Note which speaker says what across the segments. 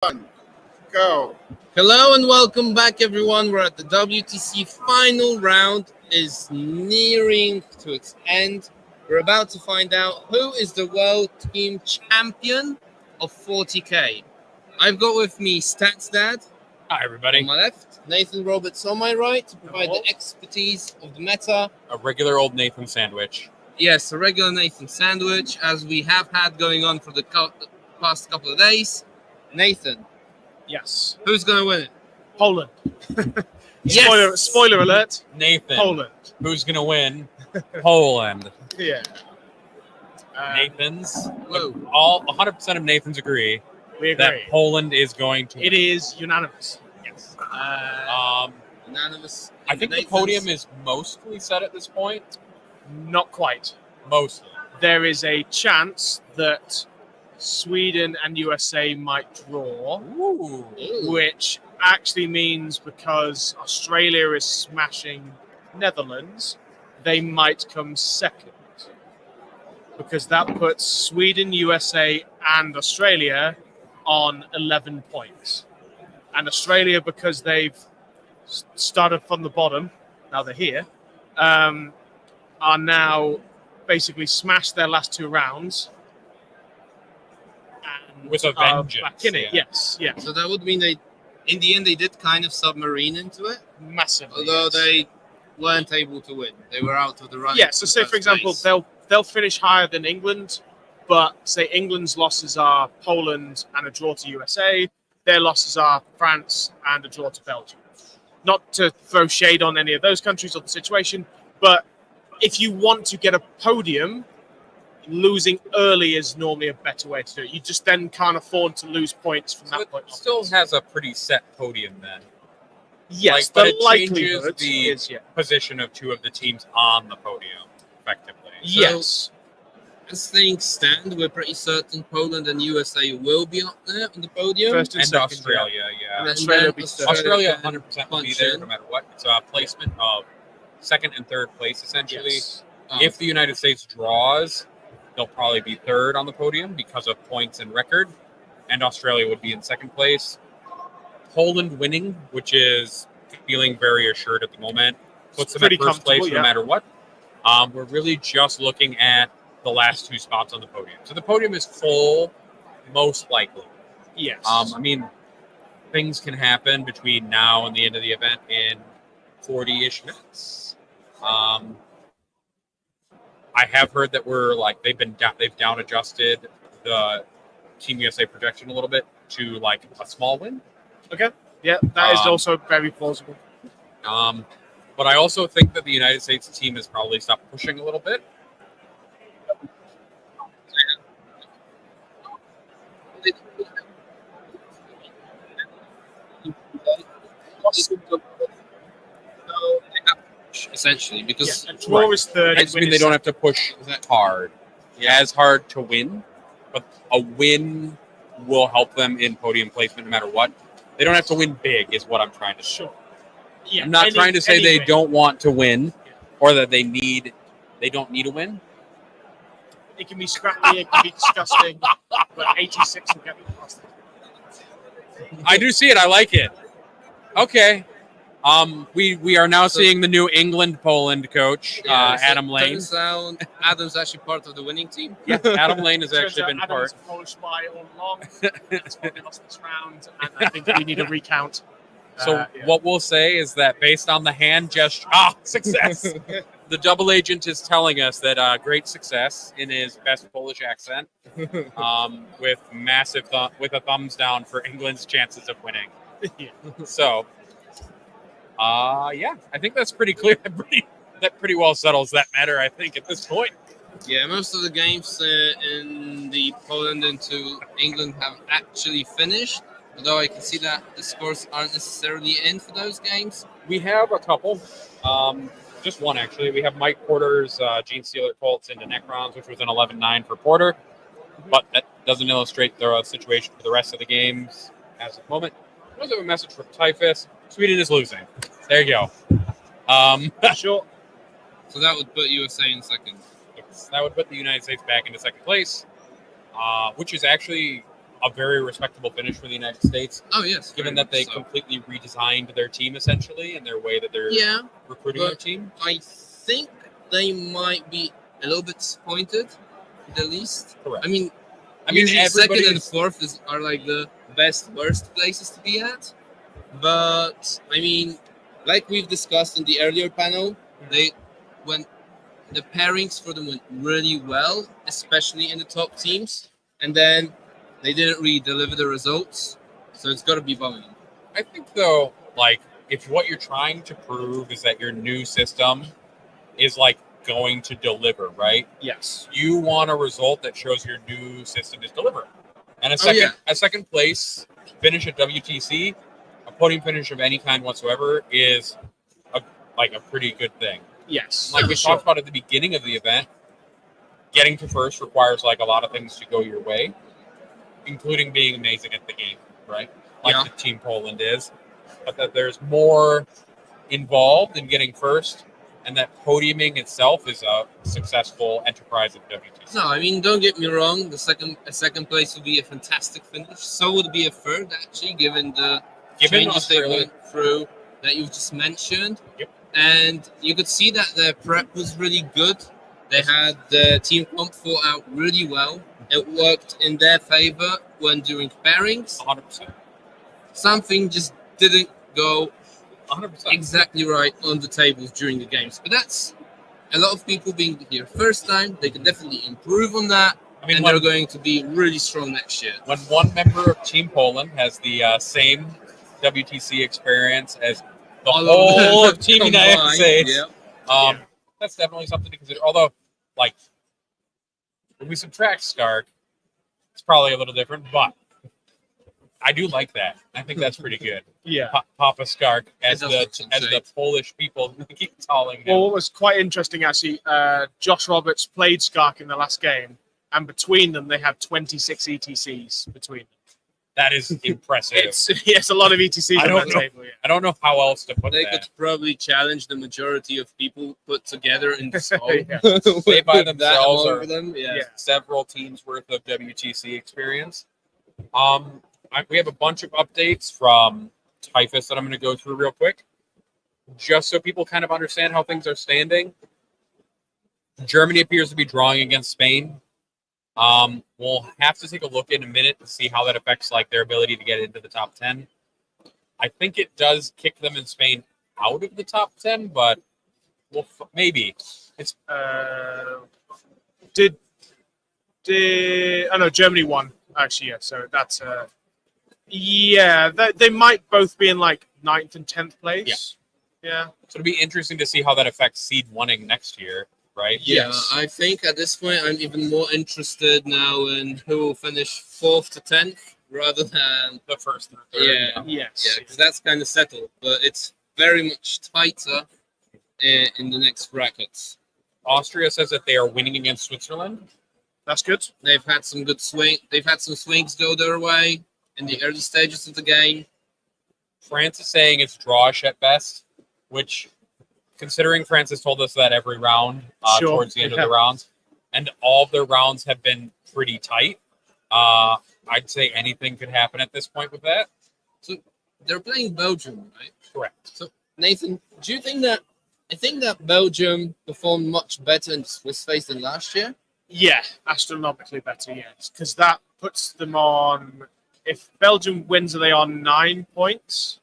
Speaker 1: One, go.
Speaker 2: Hello and welcome back, everyone. We're at the WTC final round is nearing to its end. We're about to find out who is the world team champion of 40K. I've got with me Stats Dad
Speaker 3: Hi, everybody.
Speaker 2: on my left, Nathan Roberts on my right to provide the expertise of the meta.
Speaker 3: A regular old Nathan sandwich.
Speaker 2: Yes, a regular Nathan sandwich, as we have had going on for the past couple of days. Nathan,
Speaker 4: Yes.
Speaker 2: who's going to win it?
Speaker 4: Poland.
Speaker 2: Yes!
Speaker 4: Spoiler alert.
Speaker 3: Nathan.
Speaker 4: Poland.
Speaker 3: Who's going to win? Poland.
Speaker 4: Yeah.
Speaker 3: Nathan's.
Speaker 2: Whoa.
Speaker 3: All 100% of Nathan's agree
Speaker 4: We
Speaker 3: that
Speaker 4: agree.
Speaker 3: Poland is going to
Speaker 4: It is unanimous. Yes.
Speaker 2: Unanimous.
Speaker 3: I think the podium is mostly set at this point.
Speaker 4: Not quite.
Speaker 3: Mostly.
Speaker 4: There is a chance that Sweden and USA might draw,
Speaker 3: Ooh.
Speaker 4: which actually means because Australia is smashing Netherlands, they might come second. Because that puts Sweden, USA, and Australia on 11 points. And Australia, because they've started from the bottom, now they're here, are now basically smashed their last two rounds. And
Speaker 3: With a
Speaker 4: are
Speaker 3: vengeance,
Speaker 4: back in it.
Speaker 3: yeah.
Speaker 4: Yes, yeah.
Speaker 2: So that would mean in the end, they did kind of submarine into it,
Speaker 4: Massively.
Speaker 2: although
Speaker 4: yes.
Speaker 2: they weren't able to win. They were out of the running.
Speaker 4: Yeah, so say, for example, they'll finish higher than England, but say England's losses are Poland and a draw to USA. Their losses are France and a draw to Belgium. Not to throw shade on any of those countries or the situation, but if you want to get a podium, losing early is normally a better way to do it. You just then can't afford to lose points from
Speaker 3: So
Speaker 4: that
Speaker 3: it
Speaker 4: point.
Speaker 3: still has a pretty set podium then.
Speaker 4: Yes,
Speaker 3: but
Speaker 4: the
Speaker 3: it changes
Speaker 4: likelihood
Speaker 3: the
Speaker 4: is, yeah.
Speaker 3: position of two of the teams on the podium, effectively.
Speaker 4: Yes.
Speaker 2: As things stand, we're pretty certain Poland and USA will be up there on the podium.
Speaker 4: First and
Speaker 3: And
Speaker 4: second,
Speaker 3: Australia, yeah.
Speaker 4: And
Speaker 2: And
Speaker 4: Australia
Speaker 2: then
Speaker 4: will be third.
Speaker 3: Australia
Speaker 2: can
Speaker 3: 100% will be
Speaker 2: punch
Speaker 3: there
Speaker 2: in.
Speaker 3: no matter what. It's a placement of second and third place, essentially.
Speaker 4: Yes.
Speaker 3: If the United States draws, they'll probably be third on the podium because of points and record, and Australia would be in second place. Poland winning, which is feeling very assured at the moment, puts them at
Speaker 4: Pretty
Speaker 3: first place
Speaker 4: comfortable,
Speaker 3: no
Speaker 4: yeah.
Speaker 3: matter what. We're really just looking at the last two spots on the podium. So the podium is full, most likely.
Speaker 4: Yes.
Speaker 3: I mean, things can happen between now and the end of the event in 40-ish minutes. I have heard that they've down adjusted the Team USA projection a little bit to like a small win.
Speaker 4: Okay. Yeah, that is
Speaker 3: Um,
Speaker 4: also very plausible.
Speaker 3: But I also think that the United States team has probably stopped pushing a little bit.
Speaker 2: Essentially, because
Speaker 4: Yeah, a draw is third.
Speaker 3: I just mean they don't have to push hard, as hard to win, but a win will help them in podium placement no matter what. They don't have to win big, is what I'm trying to say.
Speaker 4: Sure. Yeah,
Speaker 3: I'm not trying to say they
Speaker 4: anything.
Speaker 3: don't want to win, or that they don't need a win.
Speaker 4: It can be scrappy, it can be disgusting, but 86 will get me past it.
Speaker 3: I do see it. I like it. Okay. We are now seeing the new England-Poland coach, Adam Lane.
Speaker 2: Turns out Adam's actually part of the winning team.
Speaker 3: Yeah, Adam Lane has
Speaker 4: Turns
Speaker 3: actually
Speaker 4: out
Speaker 3: been
Speaker 4: Adam was
Speaker 3: part.
Speaker 4: a Polish spy all along. That's why we lost this round, and I think we need a recount.
Speaker 3: So what we'll say is that based on the hand gesture, success. The double agent is telling us that great success in his best Polish accent, with with a thumbs down for England's chances of winning.
Speaker 4: Yeah.
Speaker 3: So, yeah, I think that's pretty clear. That pretty well settles that matter, I think, at this point.
Speaker 2: Yeah, most of the games in the Poland into England have actually finished, although I can see that the scores aren't necessarily in for those games.
Speaker 3: We have a couple. Just one, actually. We have Mike Porter's Gene Steeler Colts into Necrons, which was an 11-9 for Porter. But that doesn't illustrate the situation for the rest of the games as of the moment. We also have a message from Typhus. Sweden is losing. There you go.
Speaker 4: Sure.
Speaker 2: So that would put USA in second.
Speaker 3: That would put the United States back into second place, which is actually a very respectable finish for the United States,
Speaker 2: Oh yes,
Speaker 3: given
Speaker 2: very
Speaker 3: that they
Speaker 2: much so.
Speaker 3: completely redesigned their team essentially and their way that they're recruiting their
Speaker 2: but
Speaker 3: team.
Speaker 2: I think they might be a little bit disappointed, at the least.
Speaker 3: Correct.
Speaker 2: I mean,
Speaker 3: Usually
Speaker 2: second and
Speaker 3: everybody's
Speaker 2: fourth are like the best worst places to be at. But I mean, like we've discussed in the earlier panel, they when the pairings for them went really well, especially in the top teams, and then they didn't really deliver the results. So it's got to be bumming.
Speaker 3: I think though, like if what you're trying to prove is that your new system is like going to deliver, right?
Speaker 4: Yes.
Speaker 3: You want a result that shows your new system is delivering. And a second place finish at WTC, a podium finish of any kind whatsoever, is a pretty good thing.
Speaker 4: Yes.
Speaker 3: Like we talked about at the beginning of the event, getting to first requires like a lot of things to go your way, including being amazing at the game, right? Like the Team Poland is, but that there's more involved in getting first, and that podiuming itself is a successful enterprise at WTC.
Speaker 2: No, I mean, don't get me wrong. A second place would be a fantastic finish. So would be a third, actually, given the changes they went through that you've just mentioned.
Speaker 3: Yep.
Speaker 2: And you could see that their prep was really good. They had the team comp thought out really well. It worked in their favor when doing pairings.
Speaker 3: 100%.
Speaker 2: Something just didn't go
Speaker 3: 100%.
Speaker 2: exactly right on the tables during the games. But that's a lot of people being here first time. They can definitely improve on that.
Speaker 3: I mean,
Speaker 2: and they're going to be really strong next year.
Speaker 3: When one member of Team Poland has the same WTC experience as the whole of Team United States, that's definitely something to consider. Although, like, when we subtract Stark, it's probably a little different, but I do like that. I think that's pretty good.
Speaker 4: Yeah.
Speaker 3: Papa Skark as the Polish people keep calling him.
Speaker 4: Well, what was quite interesting, actually, Josh Roberts played Skark in the last game, and between them, they have 26 ETCs between them.
Speaker 3: That is impressive.
Speaker 4: It's a lot of ETCs on that table. Yeah.
Speaker 3: I don't know how else to put
Speaker 2: They
Speaker 3: that.
Speaker 2: could probably challenge the majority of people put together in the song.
Speaker 3: They by themselves are
Speaker 2: several
Speaker 3: teams worth of WTC experience. We have a bunch of updates from Typhus that I'm going to go through real quick, just so people kind of understand how things are standing. Germany appears to be drawing against Spain. We'll have to take a look in a minute to see how that affects like their ability to get into the top 10. I think it does kick them in Spain out of the top 10, but maybe it's.
Speaker 4: Germany won actually. Yeah, so that's they might both be in like 9th and 10th place. Yeah.
Speaker 3: So it'll be interesting to see how that affects seed winning next year. Right?
Speaker 2: Yeah, I think at this point I'm even more interested now in who will finish 4th to 10th rather than
Speaker 3: the 1st through 3rd.
Speaker 2: Yeah, because that's kind of settled, but it's very much tighter in the next brackets.
Speaker 3: Austria says that they are winning against Switzerland.
Speaker 4: That's good.
Speaker 2: They've had some good They've had some swings go their way in the early stages of the game.
Speaker 3: France is saying it's drawish at best, which, considering France has told us that every round towards the end of the rounds, and all of their rounds have been pretty tight, I'd say anything could happen at this point with that.
Speaker 2: So they're playing Belgium, right?
Speaker 3: Correct.
Speaker 2: So Nathan, do you think that? I think that Belgium performed much better in the Swiss phase than last year.
Speaker 4: Yeah, astronomically better. Yes, because that puts them on. If Belgium wins, are they on 9 points?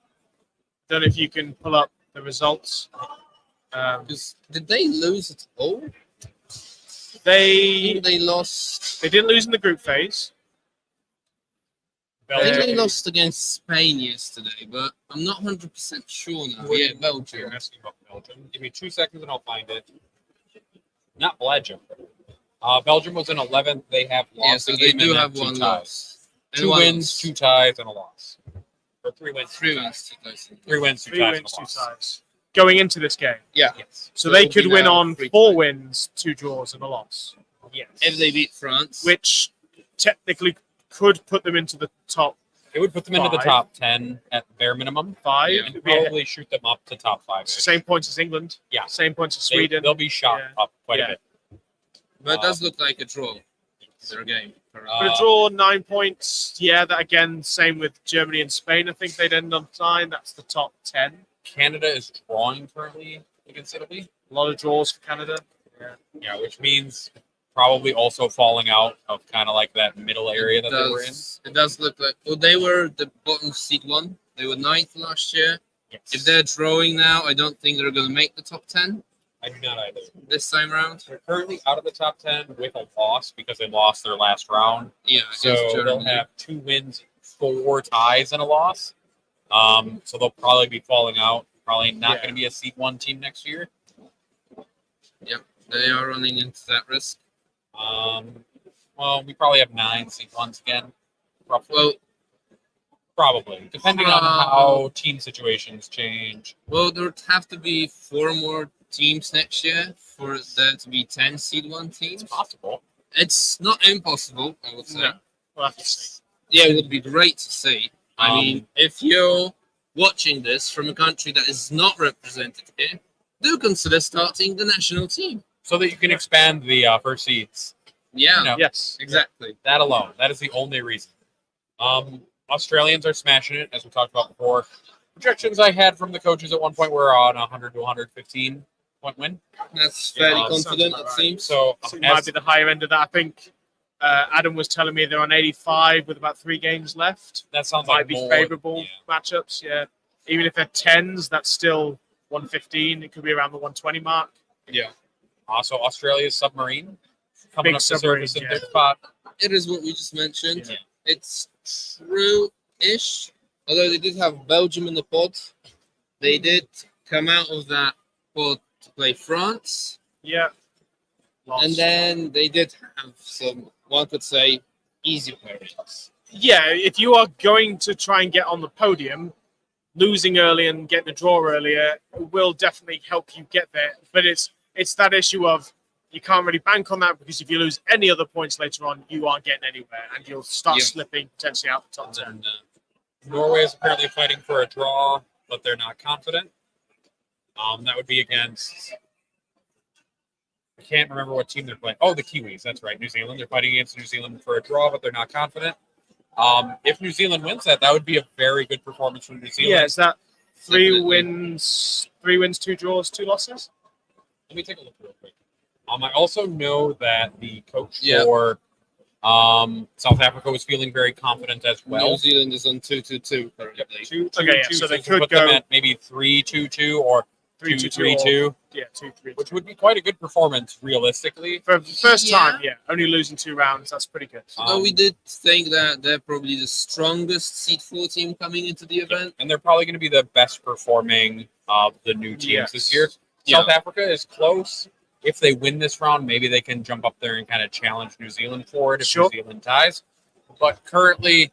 Speaker 4: Don't know if you can pull up the results.
Speaker 2: Did they lose at all?
Speaker 4: They
Speaker 2: lost.
Speaker 4: They didn't lose in the group phase.
Speaker 2: I think they lost against Spain yesterday, but I'm not 100% sure now. Yeah, Belgium.
Speaker 3: You're asking about Belgium. Give me 2 seconds and I'll find it. Not Belgium. Belgium was in 11th. They have lost.
Speaker 2: So they do have one loss.
Speaker 3: 2 wins, 2 ties, and a loss. Or 3 wins,
Speaker 2: 3 wins, 2 ties.
Speaker 3: 3 wins, 2 ties.
Speaker 4: Going into this game.
Speaker 2: Yeah.
Speaker 3: Yes.
Speaker 4: So they could win on 4 wins, 2 draws, and a loss.
Speaker 3: Yes.
Speaker 2: If they beat France.
Speaker 4: Which technically could put them into the top.
Speaker 3: It would put them into the top 10 at bare minimum.
Speaker 4: 5.
Speaker 3: Yeah. And probably shoot them up to top 5.
Speaker 4: Same points as England.
Speaker 3: Yeah.
Speaker 4: Same points as Sweden.
Speaker 3: They'll be shot up quite a bit.
Speaker 2: But it does look like a draw. Their game. correct.
Speaker 4: But a draw, 9 points. Yeah, that again, same with Germany and Spain. I think they'd end on 9. That's the top 10.
Speaker 3: Canada is drawing currently against Italy.
Speaker 4: A lot of draws for Canada.
Speaker 3: Yeah, which means probably also falling out of kind of like that middle area that they were in.
Speaker 2: It does look like. Well, they were the bottom seed one. They were 9th last year.
Speaker 3: Yes.
Speaker 2: If they're drawing now, I don't think they're going to make the top 10
Speaker 3: I do not either.
Speaker 2: this time round.
Speaker 3: They're currently out of the top 10 with a loss because they lost their last round.
Speaker 2: Yeah,
Speaker 3: So
Speaker 2: against
Speaker 3: they'll
Speaker 2: Germany.
Speaker 3: have 2 wins, 4 ties, and a loss. So they'll probably be falling out. Probably not going to be a seed 1 team next year.
Speaker 2: Yep, they are running into that risk.
Speaker 3: Well, we probably have 9 seed 1s again. Roughly.
Speaker 2: Well,
Speaker 3: Probably, depending on how team situations change.
Speaker 2: well, there would have to be 4 more teams next year for there to be 10 seed 1 teams.
Speaker 3: It's possible.
Speaker 2: It's not impossible, I would say.
Speaker 4: No. We'll have to see.
Speaker 2: Yeah, it would be great to see. I mean, if you're watching this from a country that is not represented here, do consider starting the national team.
Speaker 3: So that you can expand the first seeds.
Speaker 2: Yeah,
Speaker 3: You know,
Speaker 4: Yes.
Speaker 2: exactly.
Speaker 3: That alone. That is the only reason. Australians are smashing it, as we talked about before. Projections I had from the coaches at one point were on 100 to 115 point win.
Speaker 2: That's fairly
Speaker 3: Yeah,
Speaker 2: confident,
Speaker 4: sounds
Speaker 2: it
Speaker 4: about
Speaker 2: seems.
Speaker 3: So,
Speaker 4: So it might be the higher end of that. I think Adam was telling me they're on 85 with about 3 games left.
Speaker 3: that sounds
Speaker 4: Might
Speaker 3: like
Speaker 4: be
Speaker 3: more,
Speaker 4: favourable
Speaker 3: yeah.
Speaker 4: matchups. Yeah, even if they're 10s, that's still 115. It could be around the 120 mark.
Speaker 2: Yeah,
Speaker 3: Also, Australia's submarine coming
Speaker 4: Big
Speaker 3: up to
Speaker 4: submarine,
Speaker 3: surface in
Speaker 4: yeah.
Speaker 3: their spot.
Speaker 2: it is what we just mentioned.
Speaker 4: Yeah.
Speaker 2: It's true-ish. Although they did have Belgium in the pod, they did come out of that pod to play France,
Speaker 4: Yeah.
Speaker 2: and then they did have some, one could say, easy pairings.
Speaker 4: Yeah, if you are going to try and get on the podium, losing early and getting a draw earlier will definitely help you get there. But it's that issue of you can't really bank on that, because if you lose any other points later on, you aren't getting anywhere, and you'll start
Speaker 2: Yeah.
Speaker 4: slipping potentially out the top
Speaker 2: And
Speaker 4: 10.
Speaker 2: then,
Speaker 3: Norway is apparently fighting for a draw, but they're not confident. That would be against. I can't remember what team they're playing. Oh, the Kiwis. That's right, New Zealand. They're fighting against New Zealand for a draw, but they're not confident. If New Zealand wins that would be a very good performance from New Zealand.
Speaker 4: Yeah, is that 3
Speaker 2: Definitely.
Speaker 4: wins, 3 wins, 2 draws, 2 losses?
Speaker 3: Let me take a look real quick. I also know that the coach
Speaker 2: Yeah.
Speaker 3: for South Africa was feeling very confident as well.
Speaker 2: New Zealand is on 2-2-2 currently.
Speaker 4: Okay, yeah, so they could
Speaker 3: put them
Speaker 4: go-
Speaker 3: at maybe 3-2-2 or
Speaker 4: 3-2-2.
Speaker 3: 2-3-2,
Speaker 4: Yeah, 2-3.
Speaker 3: which would be quite a good performance realistically.
Speaker 4: For the first
Speaker 2: Yeah.
Speaker 4: time, yeah, only losing 2 rounds, that's pretty good.
Speaker 2: Although we did think that they're probably the strongest seed 4 team coming into the event.
Speaker 3: And they're probably going to be the best performing of the new teams
Speaker 4: Yes.
Speaker 3: this year.
Speaker 2: Yeah.
Speaker 3: South Africa is close. If they win this round, maybe they can jump up there and kind of challenge New Zealand for it if
Speaker 4: Sure.
Speaker 3: New Zealand ties. But currently,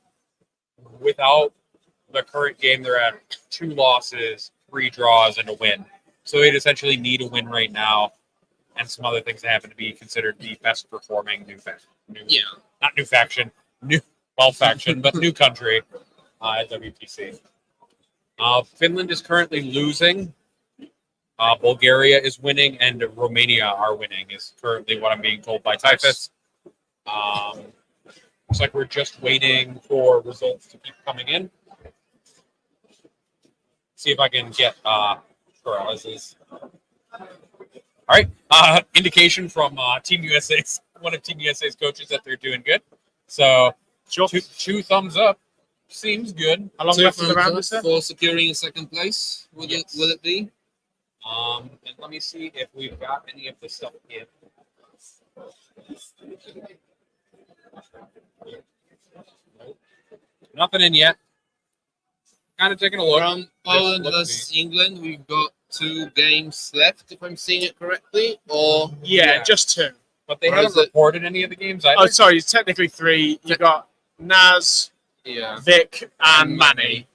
Speaker 3: without the current game, they're at 2 losses, 3 draws, and a win. So they'd essentially need a win right now, and some other things that happen to be considered the best performing
Speaker 2: Yeah.
Speaker 3: not new faction, faction, but new country at WTC. Finland is currently losing. Bulgaria is winning, and Romania are winning, is currently what I'm being told by Typhus. Looks like we're just waiting for results to keep coming in. See if I can get Corrales'. All right. Indication from Team USA's, one of Team USA's coaches, that they're doing good. So
Speaker 4: Sure.
Speaker 3: two thumbs up. Seems good.
Speaker 4: How long
Speaker 2: 2
Speaker 4: left in the
Speaker 2: thumbs
Speaker 4: round,
Speaker 2: up
Speaker 4: is there?
Speaker 2: for securing a second place? Will it be?
Speaker 3: And let me see if we've got any of the stuff in. Nope. Nothing in yet. Kind of taking a look.
Speaker 2: From Poland
Speaker 3: let's
Speaker 2: versus England, we've got 2 games left, if I'm seeing it correctly. Or
Speaker 4: Yeah,
Speaker 3: Yeah.
Speaker 4: just 2.
Speaker 3: But they
Speaker 2: Or
Speaker 3: haven't
Speaker 2: is it-
Speaker 3: reported any of the games either.
Speaker 4: Oh, sorry, it's technically 3. You got Naz,
Speaker 2: yeah,
Speaker 4: Vic, and Manny.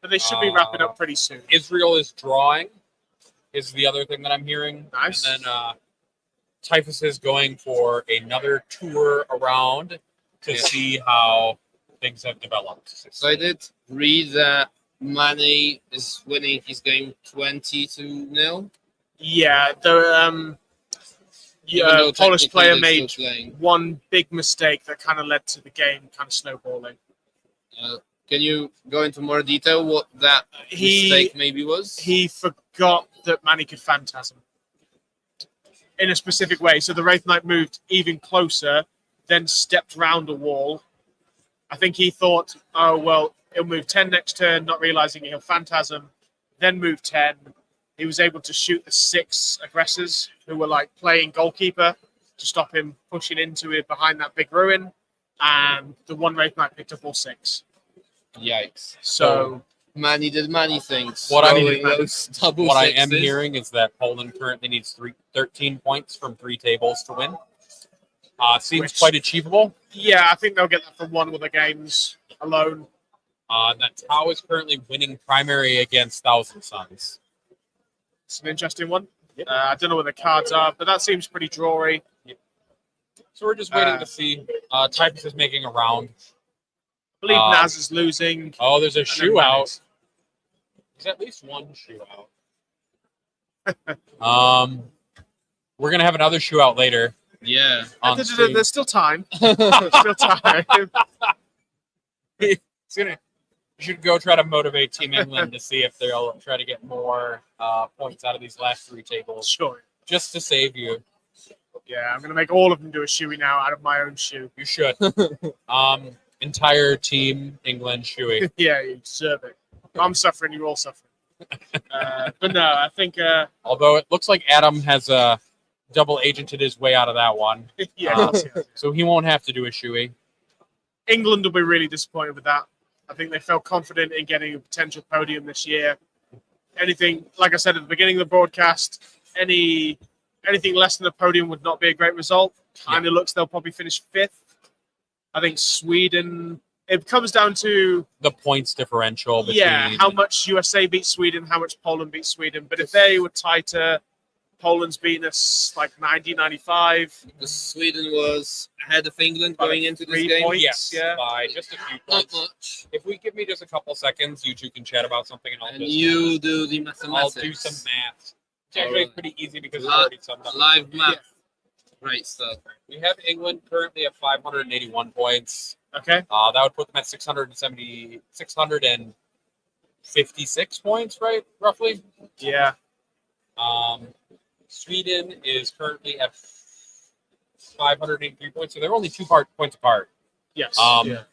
Speaker 4: But they should be wrapping up pretty soon.
Speaker 3: Israel is drawing, is the other thing that I'm hearing.
Speaker 4: Nice.
Speaker 3: And then Typhus is going for another tour around to
Speaker 2: Yeah.
Speaker 3: see how things have developed.
Speaker 2: so I did read that Mane is winning his game 20-0.
Speaker 4: Yeah,
Speaker 2: Even though
Speaker 4: Polish
Speaker 2: technically
Speaker 4: player
Speaker 2: they're
Speaker 4: made
Speaker 2: still playing.
Speaker 4: one big mistake that kind of led to the game kind of snowballing.
Speaker 2: Can you go into more detail what that mistake maybe was?
Speaker 4: He forgot that Manny could phantasm in a specific way. So the Wraith Knight moved even closer, then stepped round a wall. I think he thought, oh, well, he'll move 10 next turn, not realizing he'll phantasm, then move 10. He was able to shoot the 6 aggressors who were like playing goalkeeper to stop him pushing into it behind that big ruin. And the one Wraith Knight picked up all 6.
Speaker 2: Yikes.
Speaker 4: So
Speaker 2: Manny did many things.
Speaker 3: What I am
Speaker 2: sixes.
Speaker 3: hearing is that Poland currently needs 13 points from 3 tables to win. Seems quite achievable.
Speaker 4: Yeah, I think they'll get that from one of the games alone.
Speaker 3: That Tau is currently winning primary against Thousand Suns.
Speaker 4: It's an interesting one.
Speaker 3: Yep.
Speaker 4: I don't know what the cards are, but that seems pretty drawy.
Speaker 3: Yep. So we're just waiting to see. Typus is making a round.
Speaker 4: I believe Naz is losing.
Speaker 3: Oh, there's a shoe out. There's at least one shoe out. We're gonna have another shoe out later.
Speaker 2: Yeah.
Speaker 4: There's still time. There's still time.
Speaker 3: You should go try to motivate Team England to see if they'll try to get more points out of these last 3 tables.
Speaker 4: Sure.
Speaker 3: Just to save you.
Speaker 4: Yeah, I'm gonna make all of them do a shoey now out of my own shoe.
Speaker 3: You should. Entire Team England shoey.
Speaker 4: Yeah, you deserve it. I'm suffering, you're all suffering. But no, I think.
Speaker 3: Although it looks like Adam has double agented his way out of that one.
Speaker 4: Yeah.
Speaker 3: So he won't have to do a shoey.
Speaker 4: England will be really disappointed with that. I think they felt confident in getting a potential podium this year. Anything, like I said at the beginning of the broadcast, anything less than a podium would not be a great result. Kind of looks they'll probably finish 5th. I think Sweden. It comes down to
Speaker 3: the points differential between
Speaker 4: how much USA beats Sweden, how much Poland beats Sweden. But if they were tighter, Poland's beaten us like 90, 95.
Speaker 2: Because Sweden was ahead of England going into this game.
Speaker 4: Points,
Speaker 3: yes,
Speaker 4: yeah.
Speaker 3: by just a few
Speaker 2: Not
Speaker 3: points.
Speaker 2: much.
Speaker 3: If we give me just a couple seconds, you two can chat about something, and
Speaker 2: And you do the
Speaker 3: I'll
Speaker 2: mathematics.
Speaker 3: do some math. It's actually pretty easy because it's
Speaker 2: Li-
Speaker 3: already summed up.
Speaker 2: Live math. Great stuff.
Speaker 3: We have England currently at 581 points.
Speaker 4: Okay.
Speaker 3: That would put them at 656 points, right? Roughly.
Speaker 4: Yeah.
Speaker 3: Sweden is currently at 583 points, so they're only 2 points apart.
Speaker 4: Yes.
Speaker 3: Yeah.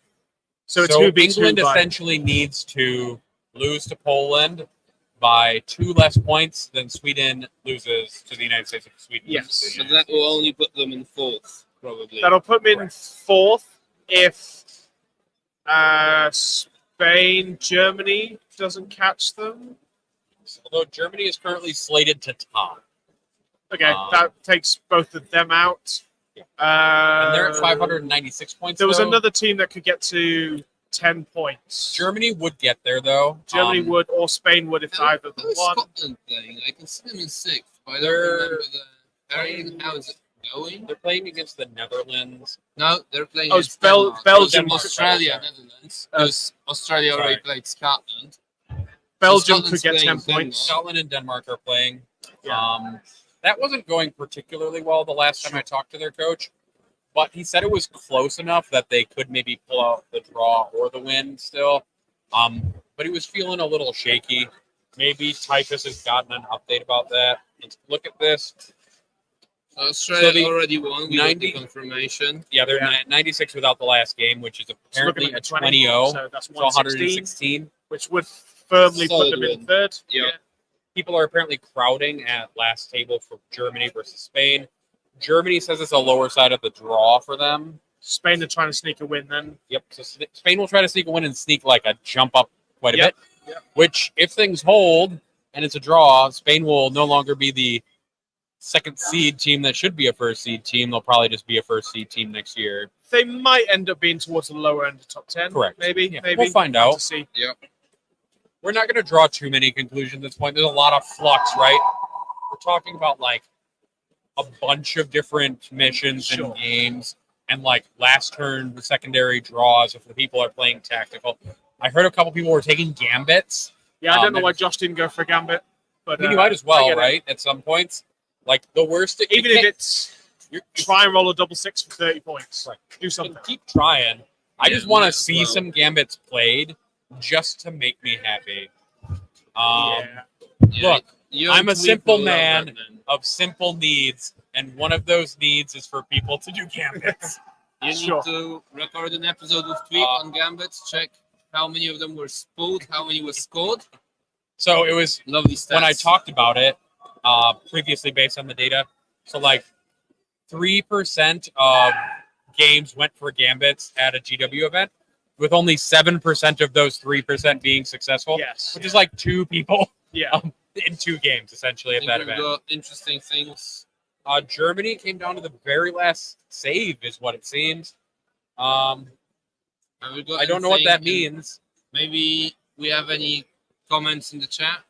Speaker 4: So it's who beats
Speaker 3: England
Speaker 4: who by-
Speaker 3: essentially needs to lose to Poland by 2 less points than Sweden loses to the United States if Sweden loses to the
Speaker 2: But
Speaker 3: United
Speaker 2: that will only put them in 4th, probably.
Speaker 4: That'll put me in 4th if Spain, Germany doesn't catch them.
Speaker 3: Although Germany is currently slated to top.
Speaker 4: Okay, that takes both of them out.
Speaker 3: Yeah. And they're at 596 points.
Speaker 4: There was
Speaker 3: though.
Speaker 4: another team that could get to 10 points.
Speaker 3: Germany would get there, though.
Speaker 4: Germany would, or Spain would if either of them
Speaker 2: How's
Speaker 4: won.
Speaker 2: Scotland playing? I can see them in 6th, but I don't remember how is it going?
Speaker 3: They're playing against the Netherlands.
Speaker 2: No, they're playing
Speaker 4: Oh,
Speaker 2: against
Speaker 4: it's
Speaker 2: Denmark.
Speaker 4: Belgium.
Speaker 2: Australia, Netherlands. Because Australia already played Scotland.
Speaker 4: Belgium
Speaker 2: Scotland's
Speaker 4: could get 10
Speaker 2: playing
Speaker 4: points.
Speaker 2: Denmark.
Speaker 3: Scotland and Denmark are playing.
Speaker 4: Yeah.
Speaker 3: That wasn't going particularly well the last time I talked to their coach, but he said it was close enough that they could maybe pull out the draw or the win still. But he was feeling a little shaky. Maybe Typhus has gotten an update about that. Let's look at this.
Speaker 2: Australia already won. We
Speaker 3: 90
Speaker 2: got the confirmation.
Speaker 3: Yeah, they're 96 without the last game, which is apparently a 20-0.
Speaker 4: So that's
Speaker 3: So
Speaker 4: 116,
Speaker 3: 116.
Speaker 4: which would firmly
Speaker 2: Solid
Speaker 4: put them in
Speaker 2: win.
Speaker 4: 3rd.
Speaker 2: Yeah.
Speaker 3: People are apparently crowding at last table for Germany versus Spain. Germany says it's a lower side of the draw for them.
Speaker 4: Spain are trying to sneak a win then.
Speaker 3: Yep. So Spain will try to sneak a win and sneak like a jump up quite a
Speaker 4: Yep.
Speaker 3: bit.
Speaker 4: Yep.
Speaker 3: Which, if things hold and it's a draw, Spain will no longer be the 2nd seed team that should be a 1st seed team. They'll probably just be a 1st seed team next year.
Speaker 4: They might end up being towards the lower end of top 10.
Speaker 3: Correct.
Speaker 4: Maybe.
Speaker 3: Yeah,
Speaker 4: Maybe.
Speaker 3: we'll find
Speaker 4: Have
Speaker 3: out.
Speaker 4: to see.
Speaker 2: Yep.
Speaker 3: We're not going to draw too many conclusions at this point. There's a lot of flux, right? We're talking about like a bunch of different missions and games, and like last turn, the secondary draws if the people are playing tactical. I heard a couple people were taking gambits.
Speaker 4: Yeah, I don't know why Josh didn't go for a gambit. But
Speaker 3: I mean, you might as well,
Speaker 4: I get it.
Speaker 3: right? At some points, like the worst.
Speaker 4: Even if it's try and roll a double 6 for 30 points.
Speaker 3: Right.
Speaker 4: Do something.
Speaker 3: Keep trying. I
Speaker 2: Yeah,
Speaker 3: just want
Speaker 2: might
Speaker 3: to
Speaker 2: as
Speaker 3: see
Speaker 2: well.
Speaker 3: some gambits played just to make me happy.
Speaker 4: Yeah.
Speaker 3: Look,
Speaker 2: you
Speaker 3: I'm a
Speaker 2: and Tweep
Speaker 3: simple
Speaker 2: will love
Speaker 3: man.
Speaker 2: that,
Speaker 3: Of simple needs, and one of those needs is for people to do gambits.
Speaker 2: You
Speaker 4: Sure.
Speaker 2: need to record an episode with Tweep on Gambits. Check how many of them were spooled, how many were scored.
Speaker 3: So it was
Speaker 2: Lovely stats.
Speaker 3: when I talked about it previously based on the data. So like 3% of games went for gambits at a GW event, with only 7% of those 3% being successful.
Speaker 4: Yes.
Speaker 3: Which is like 2 people
Speaker 4: Yeah.
Speaker 3: in 2 games essentially
Speaker 2: I
Speaker 3: at
Speaker 2: think
Speaker 3: that
Speaker 2: we've
Speaker 3: event.
Speaker 2: got interesting things.
Speaker 3: Germany came down to the very last save, is what it seems.
Speaker 2: Have we got
Speaker 3: I don't know what that
Speaker 2: anything
Speaker 3: means.
Speaker 2: Maybe we have any comments in the chat.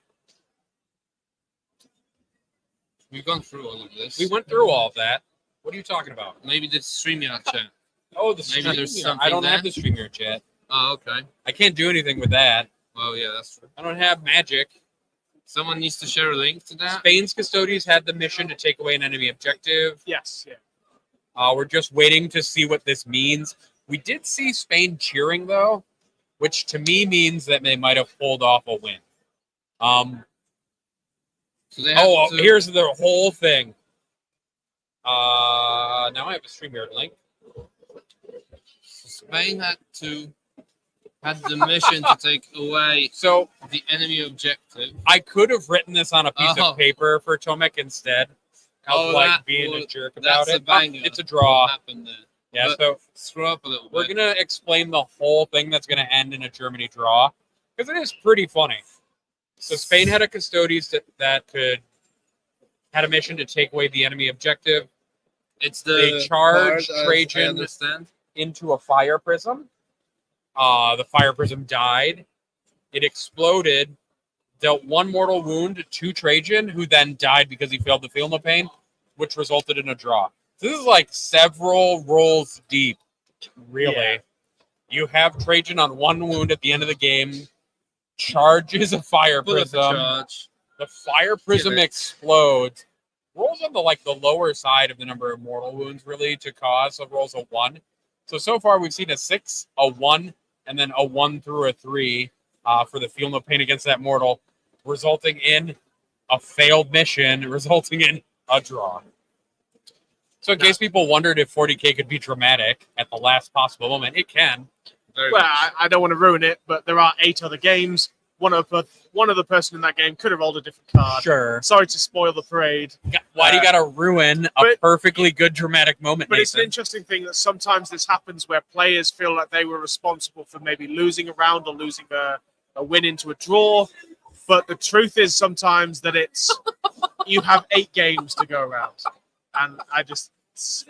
Speaker 2: We've gone through all of this.
Speaker 3: We went through all of that. What are you talking about?
Speaker 2: Maybe the StreamYard chat.
Speaker 3: Oh, the
Speaker 2: Maybe there's
Speaker 3: StreamYard.
Speaker 2: something
Speaker 3: I don't
Speaker 2: there.
Speaker 3: have the StreamYard chat.
Speaker 2: Oh, okay.
Speaker 3: I can't do anything with that.
Speaker 2: Well, yeah, that's true.
Speaker 3: I don't have magic.
Speaker 2: Someone needs to share a link to that.
Speaker 3: Spain's custodians had the mission to take away an enemy objective.
Speaker 4: Yes. Yeah.
Speaker 3: We're just waiting to see what this means. We did see Spain cheering, though, which to me means that they might have pulled off a win.
Speaker 2: So they have to,
Speaker 3: Here's the whole thing. Now I have a StreamYard link.
Speaker 2: Spain had the mission to take away
Speaker 3: So
Speaker 2: the enemy objective.
Speaker 3: I could have written this on a piece
Speaker 2: Oh.
Speaker 3: of paper for Tomek instead of
Speaker 2: that
Speaker 3: being a
Speaker 2: would-
Speaker 3: jerk about
Speaker 2: That's a
Speaker 3: it.
Speaker 2: banger.
Speaker 3: It's a draw.
Speaker 2: What happened there?
Speaker 3: Yeah,
Speaker 2: But
Speaker 3: so
Speaker 2: screw up a little
Speaker 3: we're
Speaker 2: bit.
Speaker 3: gonna explain the whole thing that's gonna end in a Germany draw because it is pretty funny. So Spain had a custodies that had a mission to take away the enemy objective
Speaker 2: It's
Speaker 3: they
Speaker 2: the
Speaker 3: charged
Speaker 2: card, as
Speaker 3: Trajan.
Speaker 2: I understand.
Speaker 3: into a fire prism. The fire prism died. It exploded, dealt 1 mortal wound to Trajan, who then died because he failed to feel no pain, which resulted in a draw. So this is like several rolls deep, really.
Speaker 4: Yeah.
Speaker 3: You have Trajan on 1 wound at the end of the game, charges a fire
Speaker 2: Full of the
Speaker 3: prism.
Speaker 2: charge.
Speaker 3: The fire prism
Speaker 2: Give it.
Speaker 3: explodes. Rolls on the lower side of the number of mortal wounds, really, to cause. So rolls a 1. So far we've seen a 6, a 1, and then a 1 through a 3 for the feel no pain against that mortal, resulting in a failed mission, resulting in a draw. So in case people wondered if 40k could be dramatic at the last possible moment, it can.
Speaker 2: Very
Speaker 4: Well,
Speaker 2: much.
Speaker 4: I don't want to ruin it, but there are 8 other games. One of the person in that game could have rolled a different card.
Speaker 3: Sure.
Speaker 4: Sorry to spoil the parade.
Speaker 3: Why do you got to ruin a
Speaker 4: but-
Speaker 3: perfectly good dramatic moment,
Speaker 4: But it's an
Speaker 3: Nathan?
Speaker 4: interesting thing that sometimes this happens where players feel like they were responsible for maybe losing a round or losing a win into a draw. But the truth is sometimes that it's you have 8 games to go around. And I just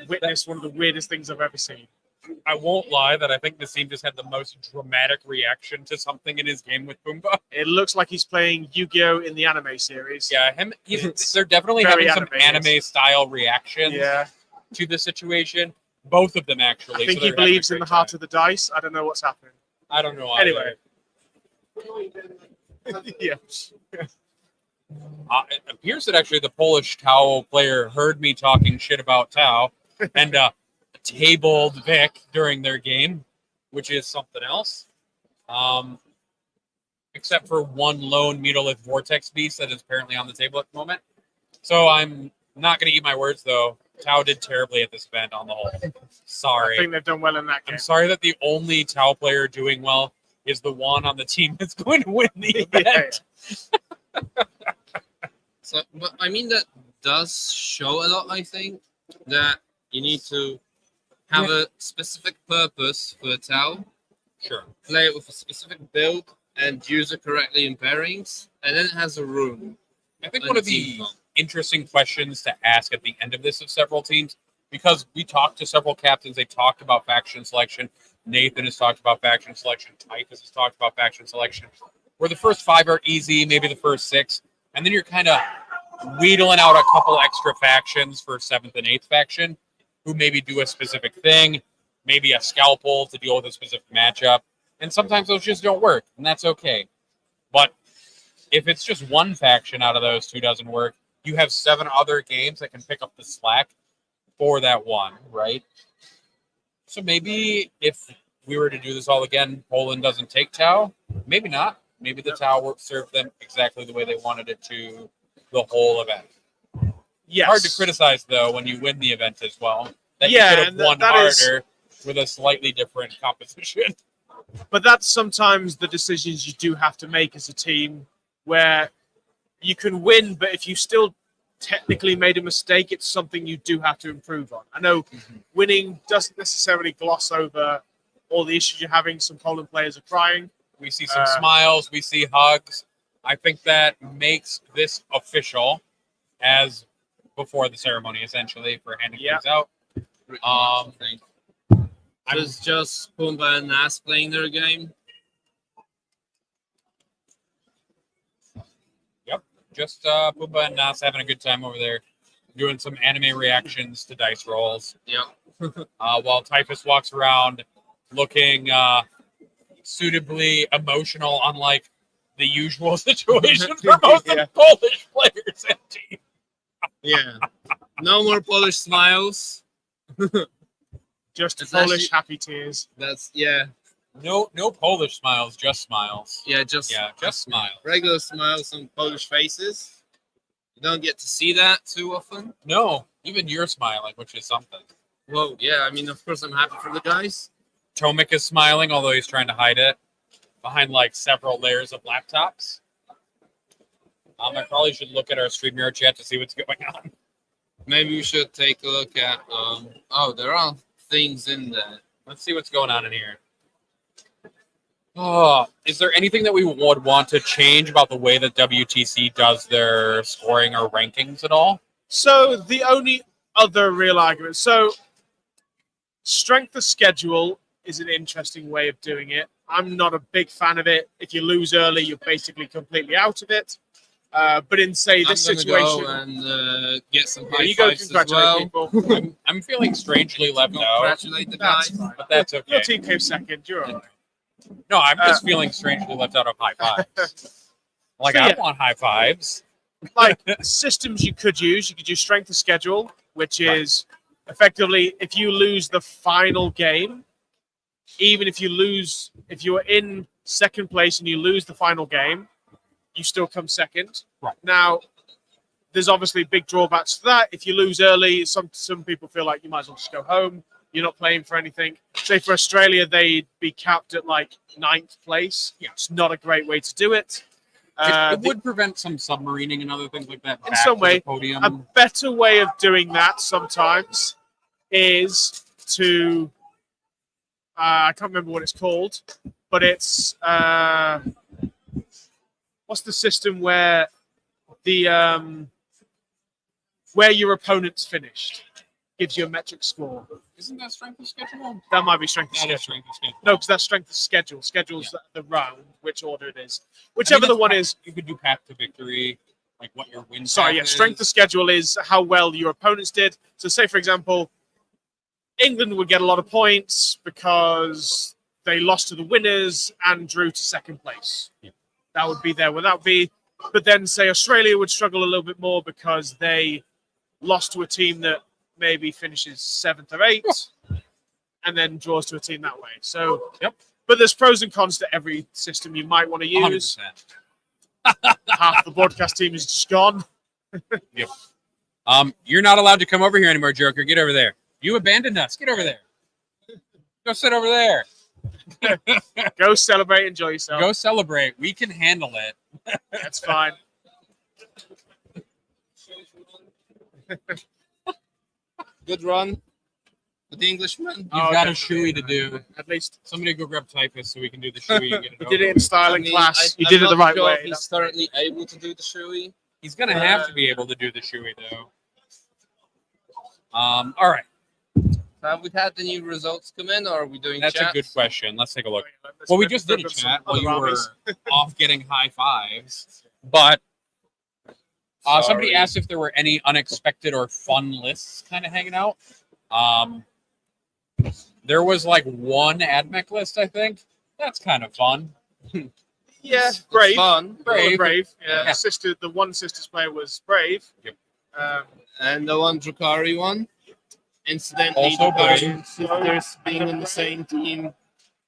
Speaker 4: witnessed one of the weirdest things I've ever seen.
Speaker 3: I won't lie that I think Nassim just had the most dramatic reaction to something in his game with Pumbaa.
Speaker 4: It looks like he's playing Yu-Gi-Oh! In the anime series.
Speaker 3: Yeah, they're definitely
Speaker 4: Very
Speaker 3: having some
Speaker 4: animated.
Speaker 3: anime-style reactions
Speaker 4: Yeah.
Speaker 3: to the situation. Both of them, actually.
Speaker 4: I think
Speaker 3: so
Speaker 4: he
Speaker 3: they're having a
Speaker 4: believes in
Speaker 3: great
Speaker 4: the heart
Speaker 3: time.
Speaker 4: of the dice. I don't know what's happening.
Speaker 3: I don't know. Either.
Speaker 4: Anyway. Yeah.
Speaker 3: It appears that actually the Polish Tau player heard me talking shit about Tau and tabled Vic during their game, which is something else. Except for 1 lone Mutolith Vortex beast that is apparently on the table at the moment. So I'm not going to eat my words, though. Tau did terribly at this event on the whole. Sorry.
Speaker 4: I think they've done well in that game.
Speaker 3: I'm sorry that the only Tau player doing well is the one on the team that's going to win the event.
Speaker 2: So, but I mean that does show a lot. I think that you need to have a specific purpose for a Tau,
Speaker 3: Sure.
Speaker 2: play it with a specific build, and use it correctly in pairings, and then it has a room.
Speaker 3: I think
Speaker 2: on
Speaker 3: one of
Speaker 2: team
Speaker 3: the
Speaker 2: comp.
Speaker 3: interesting questions to ask at the end of this of several teams, because we talked to several captains, they talked about faction selection. Nathan has talked about faction selection. Typhus has talked about faction selection. Where the first 5 are easy, maybe the first 6, and then you're kind of wheedling out a couple extra factions for 7th and 8th faction, who maybe do a specific thing, maybe a scalpel to deal with a specific matchup, and sometimes those just don't work, and that's okay. But if it's just one faction out of those 2 doesn't work, you have 7 other games that can pick up the slack for that one, right? So maybe if we were to do this all again, Poland doesn't take Tau. Maybe not. Maybe the Tau will serve them exactly the way they wanted it to the whole event.
Speaker 4: Yes.
Speaker 3: Hard to criticize, though, when you win the event as well. That
Speaker 4: Yeah,
Speaker 3: you could have
Speaker 4: and
Speaker 3: won
Speaker 4: that is-
Speaker 3: harder with a slightly different composition.
Speaker 4: But that's sometimes the decisions you do have to make as a team, where you can win, but if you still technically made a mistake, it's something you do have to improve on. I know winning doesn't necessarily gloss over all the issues you're having. Some Poland players are crying.
Speaker 3: We see some smiles. We see hugs. I think that makes this official as before the ceremony, essentially, for handing things out.
Speaker 2: It's just Pumba and Nas playing their game.
Speaker 3: Yep, just Pumbaa and Nas having a good time over there, doing some anime reactions to dice rolls.
Speaker 2: Yep.
Speaker 3: While Typhus walks around looking suitably emotional, unlike the usual situation for most of the Polish players and team.
Speaker 2: Yeah. No more Polish smiles.
Speaker 4: Just
Speaker 2: It's
Speaker 4: Polish
Speaker 2: actually-
Speaker 4: happy tears.
Speaker 2: That's
Speaker 3: No Polish smiles, just smiles.
Speaker 2: just
Speaker 3: smiles.
Speaker 2: regular smiles on Polish faces. You don't get to see that too often.
Speaker 3: No, even you're smiling, which is something.
Speaker 2: Well, yeah, I mean, of course, I'm happy for the guys.
Speaker 3: Tomek is smiling, although he's trying to hide it behind like several layers of laptops. I probably should look at our StreamYard chat to see what's going on.
Speaker 2: Maybe we should take a look at. Oh, there are things in there.
Speaker 3: Let's see what's going on in here. Oh, is there anything that we would want to change about the way that WTC does their scoring or rankings at all?
Speaker 4: So the only other real argument. So strength of schedule is an interesting way of doing it. I'm not a big fan of it. If you lose early, you're basically completely out of it. But in, say, this
Speaker 2: I'm gonna
Speaker 4: situation...
Speaker 2: go and get some
Speaker 4: Yeah,
Speaker 2: high
Speaker 4: you go
Speaker 2: fives as
Speaker 4: congratulate
Speaker 2: well.
Speaker 4: people.
Speaker 3: I'm feeling strangely left out,
Speaker 2: Congratulate the
Speaker 4: That's
Speaker 2: guys.
Speaker 4: fine.
Speaker 3: but that's okay.
Speaker 4: Your team came second. You're all right.
Speaker 3: No, I'm just feeling strangely left out of high fives. Like,
Speaker 4: So,
Speaker 3: I
Speaker 4: yeah.
Speaker 3: want high fives.
Speaker 4: Like systems you could use strength of schedule, which is effectively if you lose the final game, even if you're in second place and you lose the final game, you still come second.
Speaker 3: Right.
Speaker 4: Now, there's obviously big drawbacks to that. If you lose early, some people feel like you might as well just go home. You're not playing for anything. Say for Australia, they'd be capped at like 9th place.
Speaker 3: Yeah.
Speaker 4: It's not a great way to do it.
Speaker 3: It would prevent some submarining and other things like that.
Speaker 4: In
Speaker 3: back
Speaker 4: some
Speaker 3: to the
Speaker 4: way,
Speaker 3: podium.
Speaker 4: A better way of doing that sometimes is to I can't remember what it's called, but it's what's the system where the where your opponent's finished gives you a metric score.
Speaker 3: Isn't that strength of schedule?
Speaker 4: That might be strength of
Speaker 3: That
Speaker 4: schedule.
Speaker 3: is strength of schedule.
Speaker 4: No, because that's strength of schedule. Schedule's the round, which order it is.
Speaker 3: I mean,
Speaker 4: Whichever the
Speaker 3: that's
Speaker 4: one
Speaker 3: path-
Speaker 4: is.
Speaker 3: You could do path to victory, like what your win.
Speaker 4: Sorry, yeah, strength of schedule is how well your opponents did. So, say for example, England would get a lot of points because they lost to the winners and drew to second place.
Speaker 3: Yeah.
Speaker 4: That would be there. Well, that would be. But then, say Australia would struggle a little bit more because they lost to a team that maybe finishes 7th or 8th, and then draws to a team that way. So,
Speaker 3: Yep.
Speaker 4: But there's pros and cons to every system you might want to use.
Speaker 3: 100%.
Speaker 4: Half the broadcast team is just gone.
Speaker 3: You're not allowed to come over here anymore, Joker. Get over there. You abandoned us. Get over there. Go sit over there.
Speaker 4: Go celebrate, enjoy yourself.
Speaker 3: Go celebrate. We can handle it.
Speaker 4: That's fine.
Speaker 2: Good run with the Englishman.
Speaker 3: You've
Speaker 4: Oh,
Speaker 3: got a
Speaker 4: definitely.
Speaker 3: shoey to do.
Speaker 4: At least
Speaker 3: Somebody go grab Typhus so we can do the shoey and get it
Speaker 4: you
Speaker 3: over
Speaker 4: did it in
Speaker 3: with.
Speaker 4: style
Speaker 2: I
Speaker 4: and
Speaker 2: mean,
Speaker 4: class. You
Speaker 2: I'm
Speaker 4: did it the
Speaker 2: not
Speaker 4: right
Speaker 2: sure
Speaker 4: way.
Speaker 2: if he's currently able to do the shoey.
Speaker 3: He's going to have to be able to do the shoey, though. All right.
Speaker 2: Have we had the new results come in, or are we doing
Speaker 3: That's
Speaker 2: chats?
Speaker 3: a good question. Let's take a look.
Speaker 4: Let's
Speaker 3: Well, we
Speaker 4: rip-
Speaker 3: just did a
Speaker 4: rip up some
Speaker 3: chat while
Speaker 4: other
Speaker 3: you were
Speaker 4: armies.
Speaker 3: off getting high fives. But somebody
Speaker 2: Sorry.
Speaker 3: asked if there were any unexpected or fun lists kind of hanging out. There was like one AdMech list, I think. That's kind of fun.
Speaker 4: Yeah,
Speaker 2: It's
Speaker 4: brave.
Speaker 2: fun.
Speaker 3: Brave.
Speaker 4: Brave. Yeah.
Speaker 3: Yeah.
Speaker 4: The one sisters player was brave.
Speaker 3: Yep.
Speaker 4: Um,
Speaker 2: And the one Drukari one. Incidentally,
Speaker 3: Also
Speaker 2: the
Speaker 3: playing.
Speaker 2: Persian sisters being in the same team,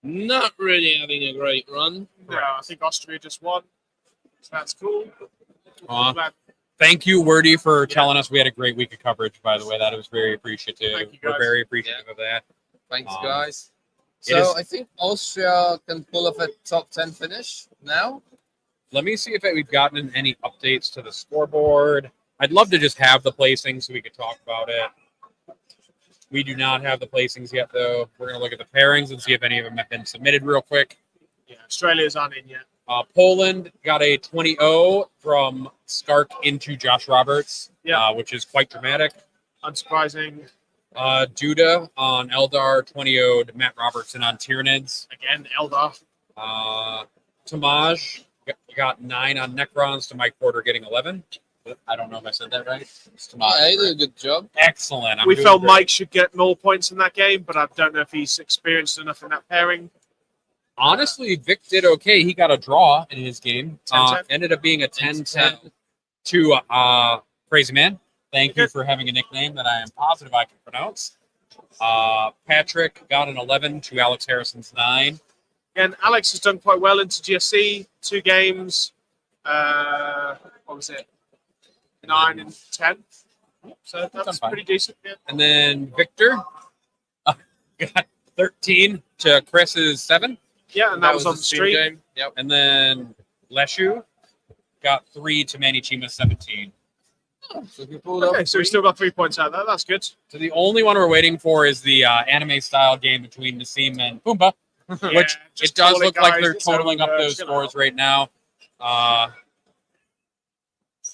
Speaker 2: not really having a great run.
Speaker 4: No, I think Austria just won. So that's cool. Glad-
Speaker 3: Thank you, Wordy, for telling us we had a great week of coverage, by the way. That was very appreciative.
Speaker 4: Thank you,
Speaker 3: We're
Speaker 4: guys.
Speaker 3: very appreciative of that.
Speaker 2: Thanks,
Speaker 3: Um,
Speaker 2: guys.
Speaker 3: it
Speaker 2: So
Speaker 3: is-
Speaker 2: I think Austria can pull off a top 10 finish now.
Speaker 3: Let me see if we've gotten any updates to the scoreboard. I'd love to just have the placings so we could talk about it. We do not have the placings yet, though. We're going to look at the pairings and see if any of them have been submitted real quick.
Speaker 4: Yeah, Australia's aren't in yet.
Speaker 3: Poland got a 20-0 from Skark into Josh Roberts,
Speaker 4: Yeah.
Speaker 3: which is quite dramatic.
Speaker 4: Unsurprising.
Speaker 3: Duda on Eldar 20-0'd Matt Robertson on Tyranids.
Speaker 4: Again, Eldar.
Speaker 3: Tamaj got 9 on Necrons to Mike Porter getting 11. I don't know if I said that right. It's Tamaj.
Speaker 2: Yeah, he did a good job.
Speaker 3: Excellent.
Speaker 4: We
Speaker 3: doing
Speaker 4: felt
Speaker 3: great.
Speaker 4: Mike should get more points in that game, but I don't know if he's experienced enough in that pairing.
Speaker 3: Honestly, Vic did okay. He got a draw in his game.
Speaker 4: 10-10?
Speaker 3: Ended up being a 10-10 to Crazy Man. Thank you for having a nickname that I am positive I can pronounce. Patrick got an 11 to Alex Harrison's 9.
Speaker 4: Again, Alex has done quite well into GSC. 2 games. What was it? 9 and 10. So that's
Speaker 3: fine.
Speaker 4: pretty decent. Yeah.
Speaker 3: And then Victor got 13 to Chris's 7.
Speaker 4: Yeah, and that was on the
Speaker 2: stream
Speaker 4: stream.
Speaker 2: game. Yep.
Speaker 3: And then Leshu got 3 to Manichima 17.
Speaker 2: So we pulled up
Speaker 4: Okay, so we still got 3 points out there. That's good.
Speaker 3: So the only one we're waiting for is the anime style game between Nassim and Pumbaa, which
Speaker 4: just
Speaker 3: it does
Speaker 4: call it,
Speaker 3: look like
Speaker 4: guys.
Speaker 3: they're
Speaker 4: It's
Speaker 3: totaling up
Speaker 4: over.
Speaker 3: those
Speaker 4: Chill
Speaker 3: scores
Speaker 4: out.
Speaker 3: right now.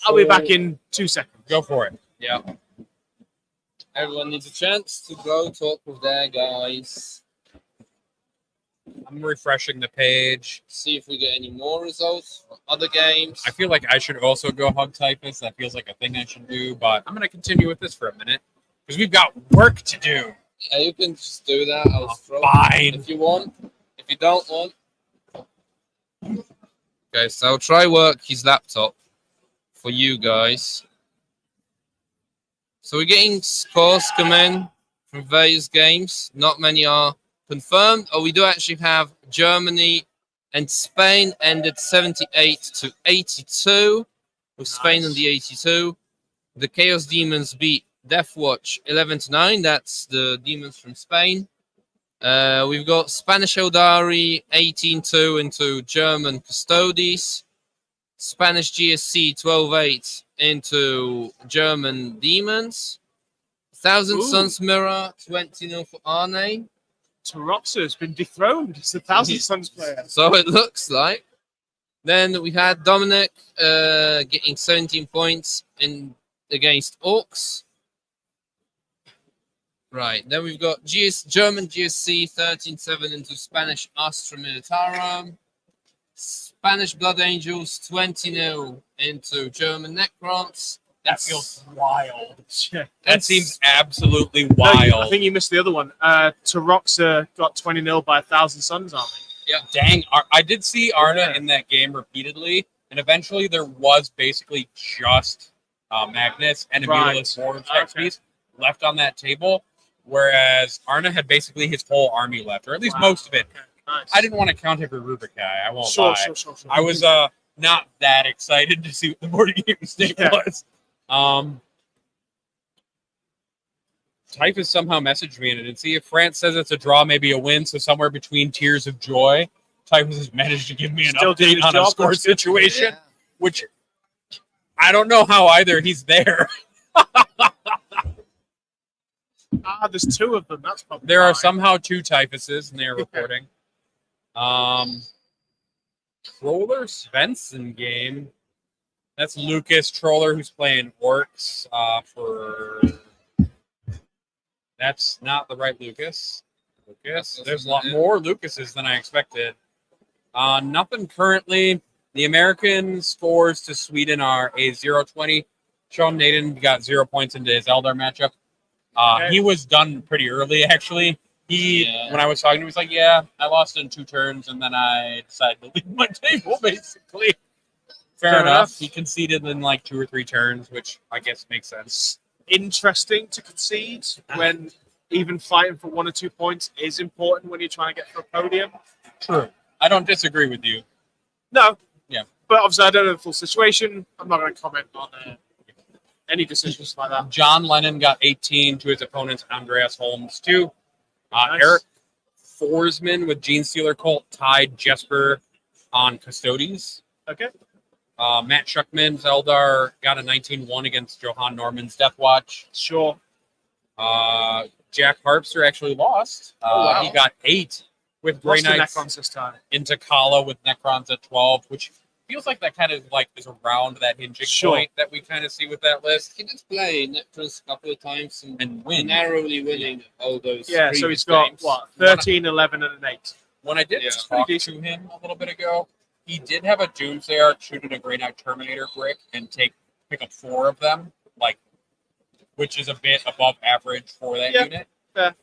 Speaker 4: I'll be back in 2 seconds.
Speaker 3: Go for it.
Speaker 2: Yeah. Everyone needs a chance to go talk with their guys.
Speaker 3: I'm refreshing the page.
Speaker 2: See if we get any more results for other games.
Speaker 3: I feel like I should also go hug typist. That feels like a thing I should do, but I'm going to continue with this for a minute because we've got work to do.
Speaker 2: Yeah, you can just do that. I'll throw
Speaker 3: Fine.
Speaker 2: if you want. If you don't want. Okay, so I'll try work his laptop for you guys. So we're getting scores come in from various games. Not many are confirmed. Oh, we do actually have Germany and Spain ended 78-82 with Spain on the 82. The Chaos Demons beat Deathwatch 11-9. That's the Demons from Spain. We've got Spanish Eldari 18-2 into German Custodes. Spanish GSC 12-8 into German Demons. Thousand
Speaker 4: Ooh.
Speaker 2: Suns Mirror 20-0 for Arne.
Speaker 4: Taroxa has been dethroned as the Thousand Suns player.
Speaker 2: So it looks like. Then we had Dominic getting 17 points in against Orcs. Right. Then we've got German GSC 13-7 into Spanish Astra Militarum. Spanish Blood Angels 20-0 into German Necrons.
Speaker 3: That feels wild.
Speaker 4: Yeah.
Speaker 3: That seems absolutely
Speaker 4: No,
Speaker 3: wild.
Speaker 4: I think you missed the other one. Taroxa got 20-0 by 1,000 Suns Army.
Speaker 3: Dang, I did see Arna in that game repeatedly, and eventually there was basically just Magnus and a
Speaker 4: Right.
Speaker 3: Mutilus War
Speaker 4: Okay.
Speaker 3: piece left on that table, whereas Arna had basically his whole army left, or at least
Speaker 4: Wow.
Speaker 3: most of it.
Speaker 4: Okay, nice.
Speaker 3: I didn't want to count every Rubrikai, I won't
Speaker 4: Sure,
Speaker 3: lie.
Speaker 4: sure.
Speaker 3: I was not that excited to see what the board game state
Speaker 4: Yeah.
Speaker 3: was. Typhus somehow messaged me and I didn't see if France says it's a draw, maybe a win, so somewhere between tears of joy. Typhus has managed to give me an
Speaker 4: Still doing
Speaker 3: update
Speaker 4: his
Speaker 3: on a
Speaker 4: job,
Speaker 3: score
Speaker 4: that's good.
Speaker 3: situation, which I don't know how either. He's there.
Speaker 4: There's 2 of them. That's probably
Speaker 3: There are
Speaker 4: fine.
Speaker 3: somehow 2 Typhuses, and they are reporting. Troller Svensson game. That's Lucas Troller who's playing Orcs for. That's not the right Lucas. There's a lot more Lucases than I expected. Nothing currently. The American scores to Sweden are a 0-20. Sean Naden got 0 points into his Eldar matchup.
Speaker 4: Okay.
Speaker 3: He was done pretty early, actually. When I was talking to him, he was like, yeah, I lost in 2 turns, and then I decided to leave my table, basically. Fair enough. He conceded in like 2 or 3 turns, which I guess makes sense.
Speaker 4: interesting to concede when even fighting for 1 or 2 points is important when you're trying to get for a podium.
Speaker 3: True. I don't disagree with you.
Speaker 4: No.
Speaker 3: Yeah.
Speaker 4: But obviously, I don't know the full situation. I'm not going to comment on any decisions like that.
Speaker 3: John Lennon got 18 to his opponent's Andreas Holmes 2.
Speaker 4: Nice.
Speaker 3: Eric Forsman with Gene Stealer Colt tied Jesper on Custodes.
Speaker 4: Okay.
Speaker 3: Matt Schuckman's Eldar got a 19-1 against Johan Norman's Death Watch.
Speaker 4: Sure.
Speaker 3: Jack Harpster actually lost.
Speaker 4: Wow.
Speaker 3: He got 8 with Grey
Speaker 4: Lost the
Speaker 3: Knights
Speaker 4: Necrons this time.
Speaker 3: into Kala with Necrons at 12, which feels like that kind of like is around that hinging
Speaker 4: Sure.
Speaker 3: point that we kind of see with that list.
Speaker 2: He did play Necrons a couple of times
Speaker 3: And win.
Speaker 2: narrowly winning all those.
Speaker 4: Yeah, so
Speaker 2: previous
Speaker 4: he's got,
Speaker 2: games.
Speaker 4: what, 13, 11, and an 8.
Speaker 3: When I did
Speaker 2: Yeah.
Speaker 3: talk to him a little bit ago, he did have a Doomsday Arc shoot at a Grey Knight Terminator brick and pick up 4 of them, like, which is a bit above average for that
Speaker 4: Yep.
Speaker 3: unit.
Speaker 4: Fair.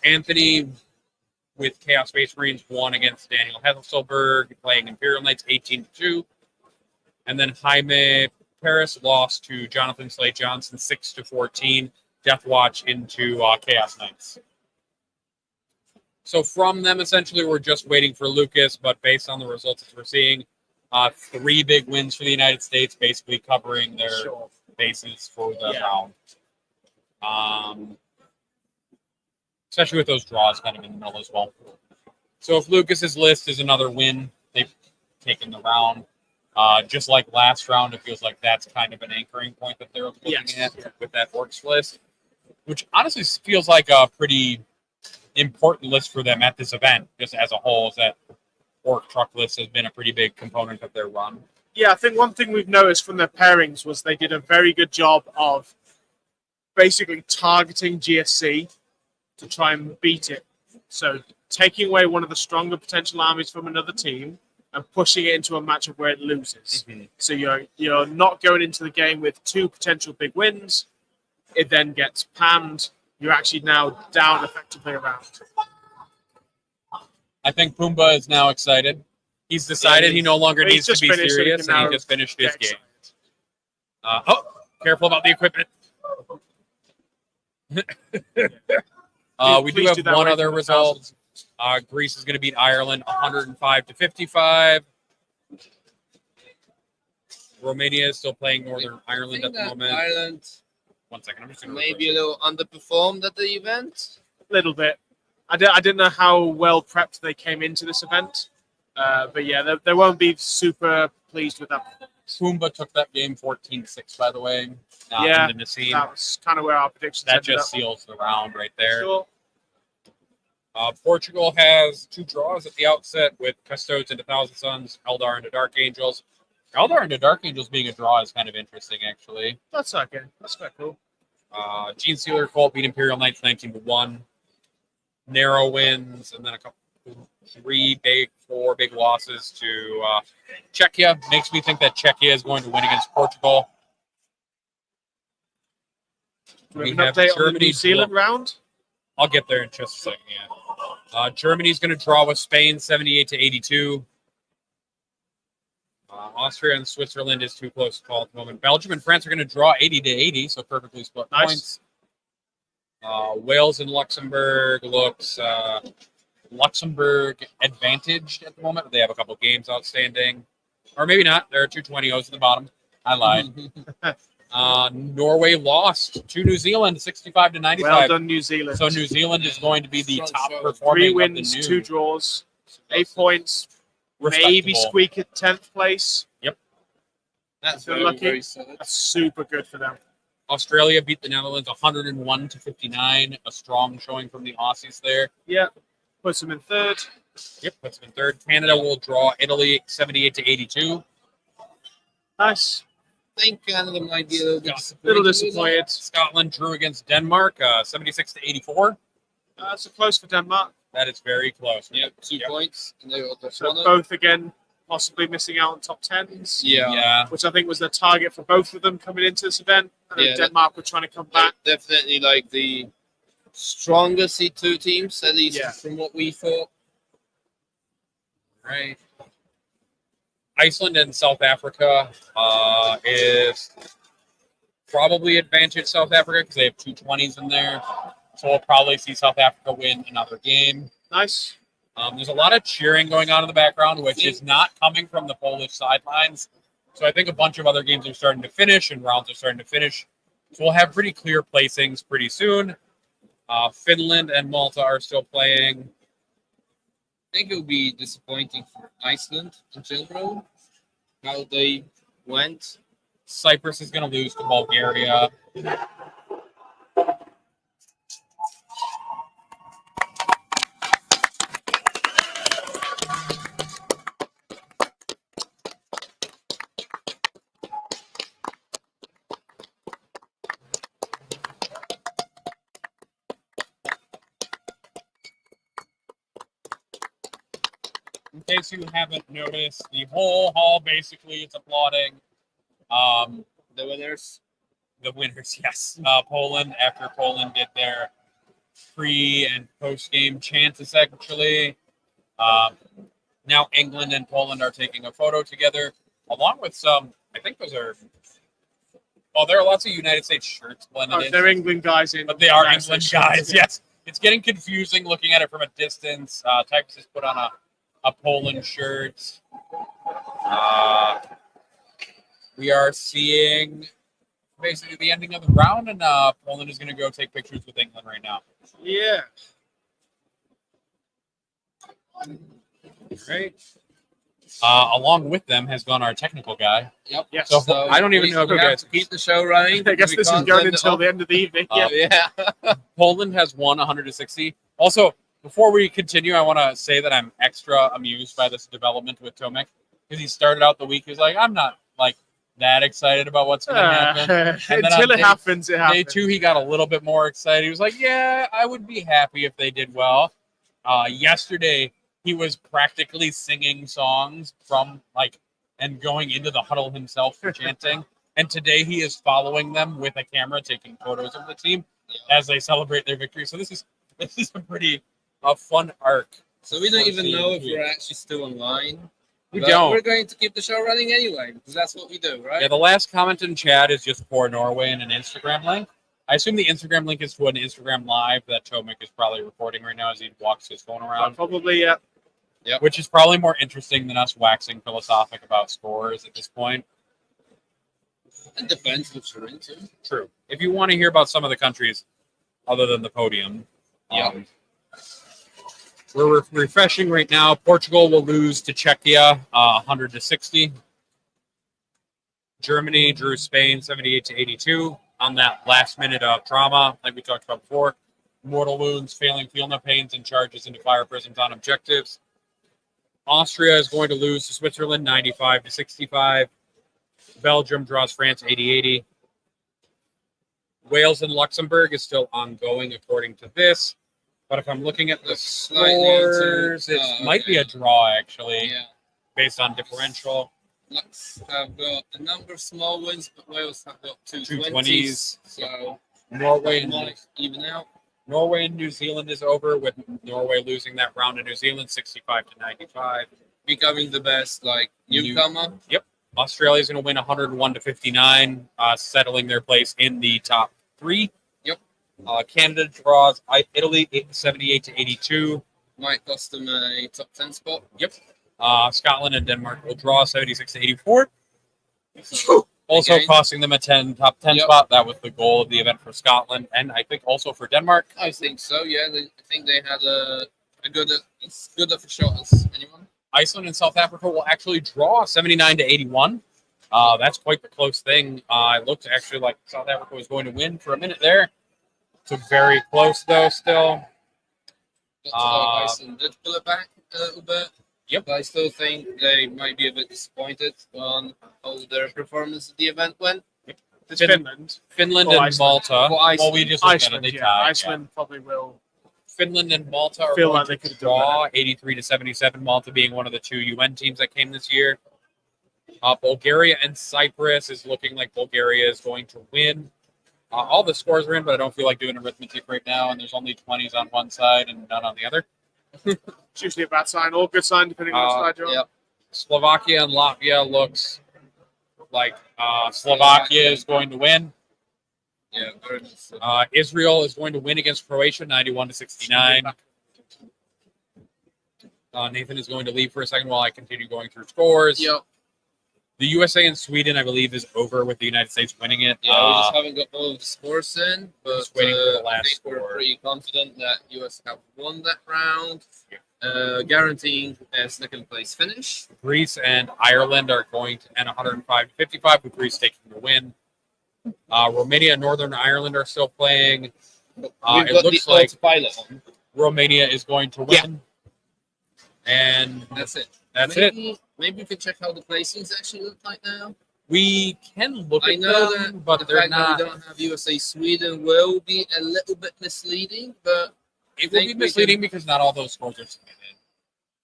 Speaker 3: Anthony with Chaos Space Marines won against Daniel Hesselberg, playing Imperial Knights 18-2. And then Jaime Paris lost to Jonathan Slade Johnson 6-14. Death Watch into Chaos Knights. So from them, essentially, we're just waiting for Lucas, but based on the results that we're seeing, 3 big wins for the United States, basically covering their
Speaker 4: Sure.
Speaker 3: bases for the
Speaker 4: Yeah.
Speaker 3: round. Especially with those draws kind of in the middle as well. So if Lucas's list is another win, they've taken the round. Just like last round, it feels like that's kind of an anchoring point that they're looking
Speaker 4: Yes.
Speaker 3: at with that Orcs list, which honestly feels like a pretty important list for them at this event, just as a whole, is that Orc truck list has been a pretty big component of their run.
Speaker 4: Yeah, I think one thing we've noticed from their pairings was they did a very good job of basically targeting GSC to try and beat it. So taking away one of the stronger potential armies from another team and pushing it into a matchup where it loses.
Speaker 3: Mm-hmm.
Speaker 4: So you're not going into the game with 2 potential big wins. It then gets panned. You're actually now down effectively around.
Speaker 3: I think Pumbaa is now excited. He's decided he no longer
Speaker 4: he's
Speaker 3: needs to
Speaker 4: just
Speaker 3: be
Speaker 4: finished, so he
Speaker 3: serious,
Speaker 4: can
Speaker 3: and he
Speaker 4: now
Speaker 3: just finished his
Speaker 4: get
Speaker 3: game.
Speaker 4: excited.
Speaker 3: Careful about the equipment. We do
Speaker 4: Please
Speaker 3: have
Speaker 4: do that
Speaker 3: one
Speaker 4: away
Speaker 3: other
Speaker 4: from the
Speaker 3: result.
Speaker 4: thousands.
Speaker 3: Greece is going to beat Ireland 105-55. Romania is still playing Northern Ireland at the moment.
Speaker 2: Ireland
Speaker 3: 1 second, I'm just going to
Speaker 2: maybe a little underperformed at the event.
Speaker 4: A little bit. I didn't know how well prepped they came into this event. But yeah, they won't be super pleased with that.
Speaker 3: Pumbaa took that game 14-6, by the way.
Speaker 4: Yeah,
Speaker 3: into Nassim.
Speaker 4: That was kind of where our predictions
Speaker 3: That
Speaker 4: ended
Speaker 3: just
Speaker 4: up.
Speaker 3: seals the round right there.
Speaker 4: Sure.
Speaker 3: Portugal has 2 draws at the outset with Custodes into Thousand Sons, Eldar into Dark Angels. Eldar into Dark Angels being a draw is kind of interesting, actually.
Speaker 4: That's okay. That's quite cool.
Speaker 3: Gene Stealer Colt beat Imperial Knights 19-1. Narrow wins, and then 4 big losses to Czechia. Makes me think that Czechia is going to win against Portugal.
Speaker 4: Do we have an update on the New Zealand round?
Speaker 3: I'll get there in just a second, yeah. Germany's going to draw with Spain 78-82. Austria and Switzerland is too close to call at the moment. Belgium and France are going to draw 80-80, so perfectly split points. Wales and Luxembourg looks Luxembourg advantaged at the moment. They have a couple games outstanding. Or maybe not. There are 2 20-0s at the bottom. I lied. Norway lost to New Zealand 65-95.
Speaker 4: Well done, New Zealand.
Speaker 3: So New Zealand is going to be the top
Speaker 4: 3
Speaker 3: performing
Speaker 4: wins,
Speaker 3: of the
Speaker 4: 2 draws, 8 points.
Speaker 3: Respectable.
Speaker 4: Maybe squeak at 10th place.
Speaker 3: Yep.
Speaker 2: That's
Speaker 4: They're
Speaker 2: very,
Speaker 4: lucky.
Speaker 2: very solid.
Speaker 4: That's super good for them.
Speaker 3: Australia beat the Netherlands 101-59. A strong showing from the Aussies there.
Speaker 4: Yeah. Puts them in 3rd.
Speaker 3: Yep, puts them in 3rd. Canada will draw Italy 78-82.
Speaker 4: Nice.
Speaker 2: I think Canada might be a little bit
Speaker 4: Little
Speaker 2: disappointed.
Speaker 4: disappointed.
Speaker 3: Scotland drew against Denmark 76-84.
Speaker 4: That's a close for Denmark.
Speaker 3: That is very close.
Speaker 2: Yep, 2 points. And they all just
Speaker 4: So
Speaker 2: won it.
Speaker 4: both again possibly missing out on top 10s.
Speaker 2: Yeah.
Speaker 4: Which I think was the target for both of them coming into this event. And then
Speaker 2: Yeah,
Speaker 4: Denmark were trying to come back.
Speaker 2: Definitely like the stronger C2 teams, at least
Speaker 4: Yeah.
Speaker 2: from what we thought.
Speaker 3: Right. Iceland and South Africa is probably advantage South Africa because they have 220s in there. So we'll probably see South Africa win another game.
Speaker 4: Nice.
Speaker 3: There's a lot of cheering going on in the background, which is not coming from the Polish sidelines. So I think a bunch of other games are starting to finish and rounds are starting to finish. So we'll have pretty clear placings pretty soon. Finland and Malta are still playing.
Speaker 2: I think it would be disappointing for Iceland in general, how they went.
Speaker 3: Cyprus is going to lose to Bulgaria. In case you haven't noticed, the whole hall basically is applauding
Speaker 2: The winners.
Speaker 3: the winners. Yes, Poland, after Poland did their pre and post game chants, essentially. Now England and Poland are taking a photo together, along with some. I think those are. Oh, there are lots of United States shirts blended in.
Speaker 4: They're England guys in.
Speaker 3: But they are
Speaker 4: United
Speaker 3: England
Speaker 4: States
Speaker 3: guys,
Speaker 4: shirts.
Speaker 3: yes. It's getting confusing looking at it from a distance. Texas put on a Poland shirt. We are seeing basically the ending of the round, and Poland is going to go take pictures with England right now.
Speaker 4: Yeah.
Speaker 3: Great. Along with them has gone our technical guy.
Speaker 2: Yep.
Speaker 4: Yes.
Speaker 3: So I don't even know if
Speaker 2: we
Speaker 3: you
Speaker 2: have
Speaker 3: guys
Speaker 2: to keep the show running.
Speaker 4: I guess
Speaker 2: We
Speaker 4: this is
Speaker 2: can't
Speaker 4: going
Speaker 2: send it
Speaker 4: until
Speaker 2: off.
Speaker 4: the end of the evening. Yeah.
Speaker 2: Yeah.
Speaker 3: Poland has won 160. Also, before we continue, I want to say that I'm extra amused by this development with Tomek because he started out the week. He was like, I'm not like that excited about what's going to happen. And then
Speaker 4: Until
Speaker 3: on
Speaker 4: it happens, it
Speaker 3: Day
Speaker 4: happens.
Speaker 3: 2, he got a little bit more excited. He was like, yeah, I would be happy if they did well. Yesterday, he was practically singing songs from and going into the huddle himself for chanting. And today he is following them with a camera, taking photos of the team as they celebrate their victory. So this is a pretty fun arc.
Speaker 2: So we don't even know if
Speaker 3: Yeah.
Speaker 2: we're actually still online.
Speaker 3: We
Speaker 2: But
Speaker 3: don't.
Speaker 2: We're going to keep the show running anyway, because that's what we do, right?
Speaker 3: Yeah, the last comment in chat is just for Norway and an Instagram link. I assume the Instagram link is to an Instagram live that Tomek is probably recording right now as he walks his phone around,
Speaker 4: Probably, yeah.
Speaker 3: which is probably more interesting than us waxing philosophic about scores at this point.
Speaker 2: It depends what you're into.
Speaker 3: True. If you want to hear about some of the countries other than the podium,
Speaker 2: Yeah.
Speaker 3: We're refreshing right now. Portugal will lose to Czechia 100-60. Germany drew Spain 78-82 on that last minute of drama, like we talked about before. Mortal wounds, failing field pains, and charges into fire prisons on objectives. Austria is going to lose to Switzerland 95-65. Belgium draws France 80-80. Wales and Luxembourg is still ongoing according to this. But if I'm looking at the
Speaker 2: Slightly
Speaker 3: scores,
Speaker 2: into-
Speaker 3: it might be a draw, actually,
Speaker 2: Yeah.
Speaker 3: based on differential.
Speaker 2: Lux have got a number of small wins, but Wales have got two
Speaker 3: 20s.
Speaker 2: So
Speaker 3: Norway
Speaker 2: they
Speaker 3: and
Speaker 2: might even out.
Speaker 3: Norway and New Zealand is over, with Norway losing that round to New Zealand 65-95.
Speaker 2: Becoming the best newcomer.
Speaker 3: Australia is going to win 101-59, settling their place in the top 3.
Speaker 2: Yep.
Speaker 3: Canada draws Italy 78-82.
Speaker 2: Might cost them a top 10 spot.
Speaker 3: Yep. Scotland and Denmark will draw 76-84.
Speaker 2: So,
Speaker 3: Also
Speaker 2: again,
Speaker 3: costing them a top 10
Speaker 2: Yep.
Speaker 3: spot. That was the goal of the event for Scotland, and I think also for Denmark.
Speaker 2: I think so, yeah. I think they had a good of a shot as anyone.
Speaker 3: Iceland and South Africa will actually draw 79-81. That's quite the close thing. It looked actually like South Africa was going to win for a minute there. So very close, though, still.
Speaker 2: Iceland did pull it back a little bit.
Speaker 3: Yep.
Speaker 2: But I still think they might be a bit disappointed on how their performance at the event went.
Speaker 4: It's Finland.
Speaker 3: Finland
Speaker 4: Or
Speaker 3: and
Speaker 4: Iceland.
Speaker 3: Malta.
Speaker 2: Or Iceland.
Speaker 3: Well, we just looked at it.
Speaker 4: Iceland,
Speaker 3: They
Speaker 4: yeah.
Speaker 3: tied,
Speaker 4: Iceland probably will.
Speaker 3: Finland and Malta are
Speaker 4: Feel
Speaker 3: going
Speaker 4: like they
Speaker 3: to
Speaker 4: could have done
Speaker 3: draw 83-77. Malta being one of the 2 UN teams that came this year. Bulgaria and Cyprus is looking like Bulgaria is going to win. All the scores are in, but I don't feel like doing arithmetic right now. And there's only 20s on one side and none on the other.
Speaker 4: It's usually a bad sign or good sign, depending on the side you're on.
Speaker 2: Yep.
Speaker 3: Slovakia and Latvia looks like Slovakia is going to win.
Speaker 2: Yeah, very much so.
Speaker 3: Israel is going to win against Croatia, 91-69. Nathan is going to leave for a second while I continue going through scores.
Speaker 2: Yep.
Speaker 3: The USA and Sweden, I believe, is over with the United States winning it.
Speaker 2: Yeah, we just haven't got all of the scores in, but
Speaker 3: just waiting for the last
Speaker 2: I think
Speaker 3: score.
Speaker 2: we're pretty confident that US have won that round, guaranteeing a second place finish.
Speaker 3: Greece and Ireland are going to end 105-55, with Greece taking the win. Romania and Northern Ireland are still playing.
Speaker 2: We've got
Speaker 3: it looks
Speaker 2: the
Speaker 3: like
Speaker 2: autopilot on.
Speaker 3: Romania is going to win. And
Speaker 2: That's it.
Speaker 3: That's
Speaker 2: maybe we can check how the placings actually look like now.
Speaker 3: We can look
Speaker 2: I
Speaker 3: at
Speaker 2: know
Speaker 3: them,
Speaker 2: that
Speaker 3: but
Speaker 2: the
Speaker 3: they're
Speaker 2: fact
Speaker 3: not.
Speaker 2: that we don't have USA Sweden will be a little bit misleading, but
Speaker 3: It will be misleading because not all those scores are submitted.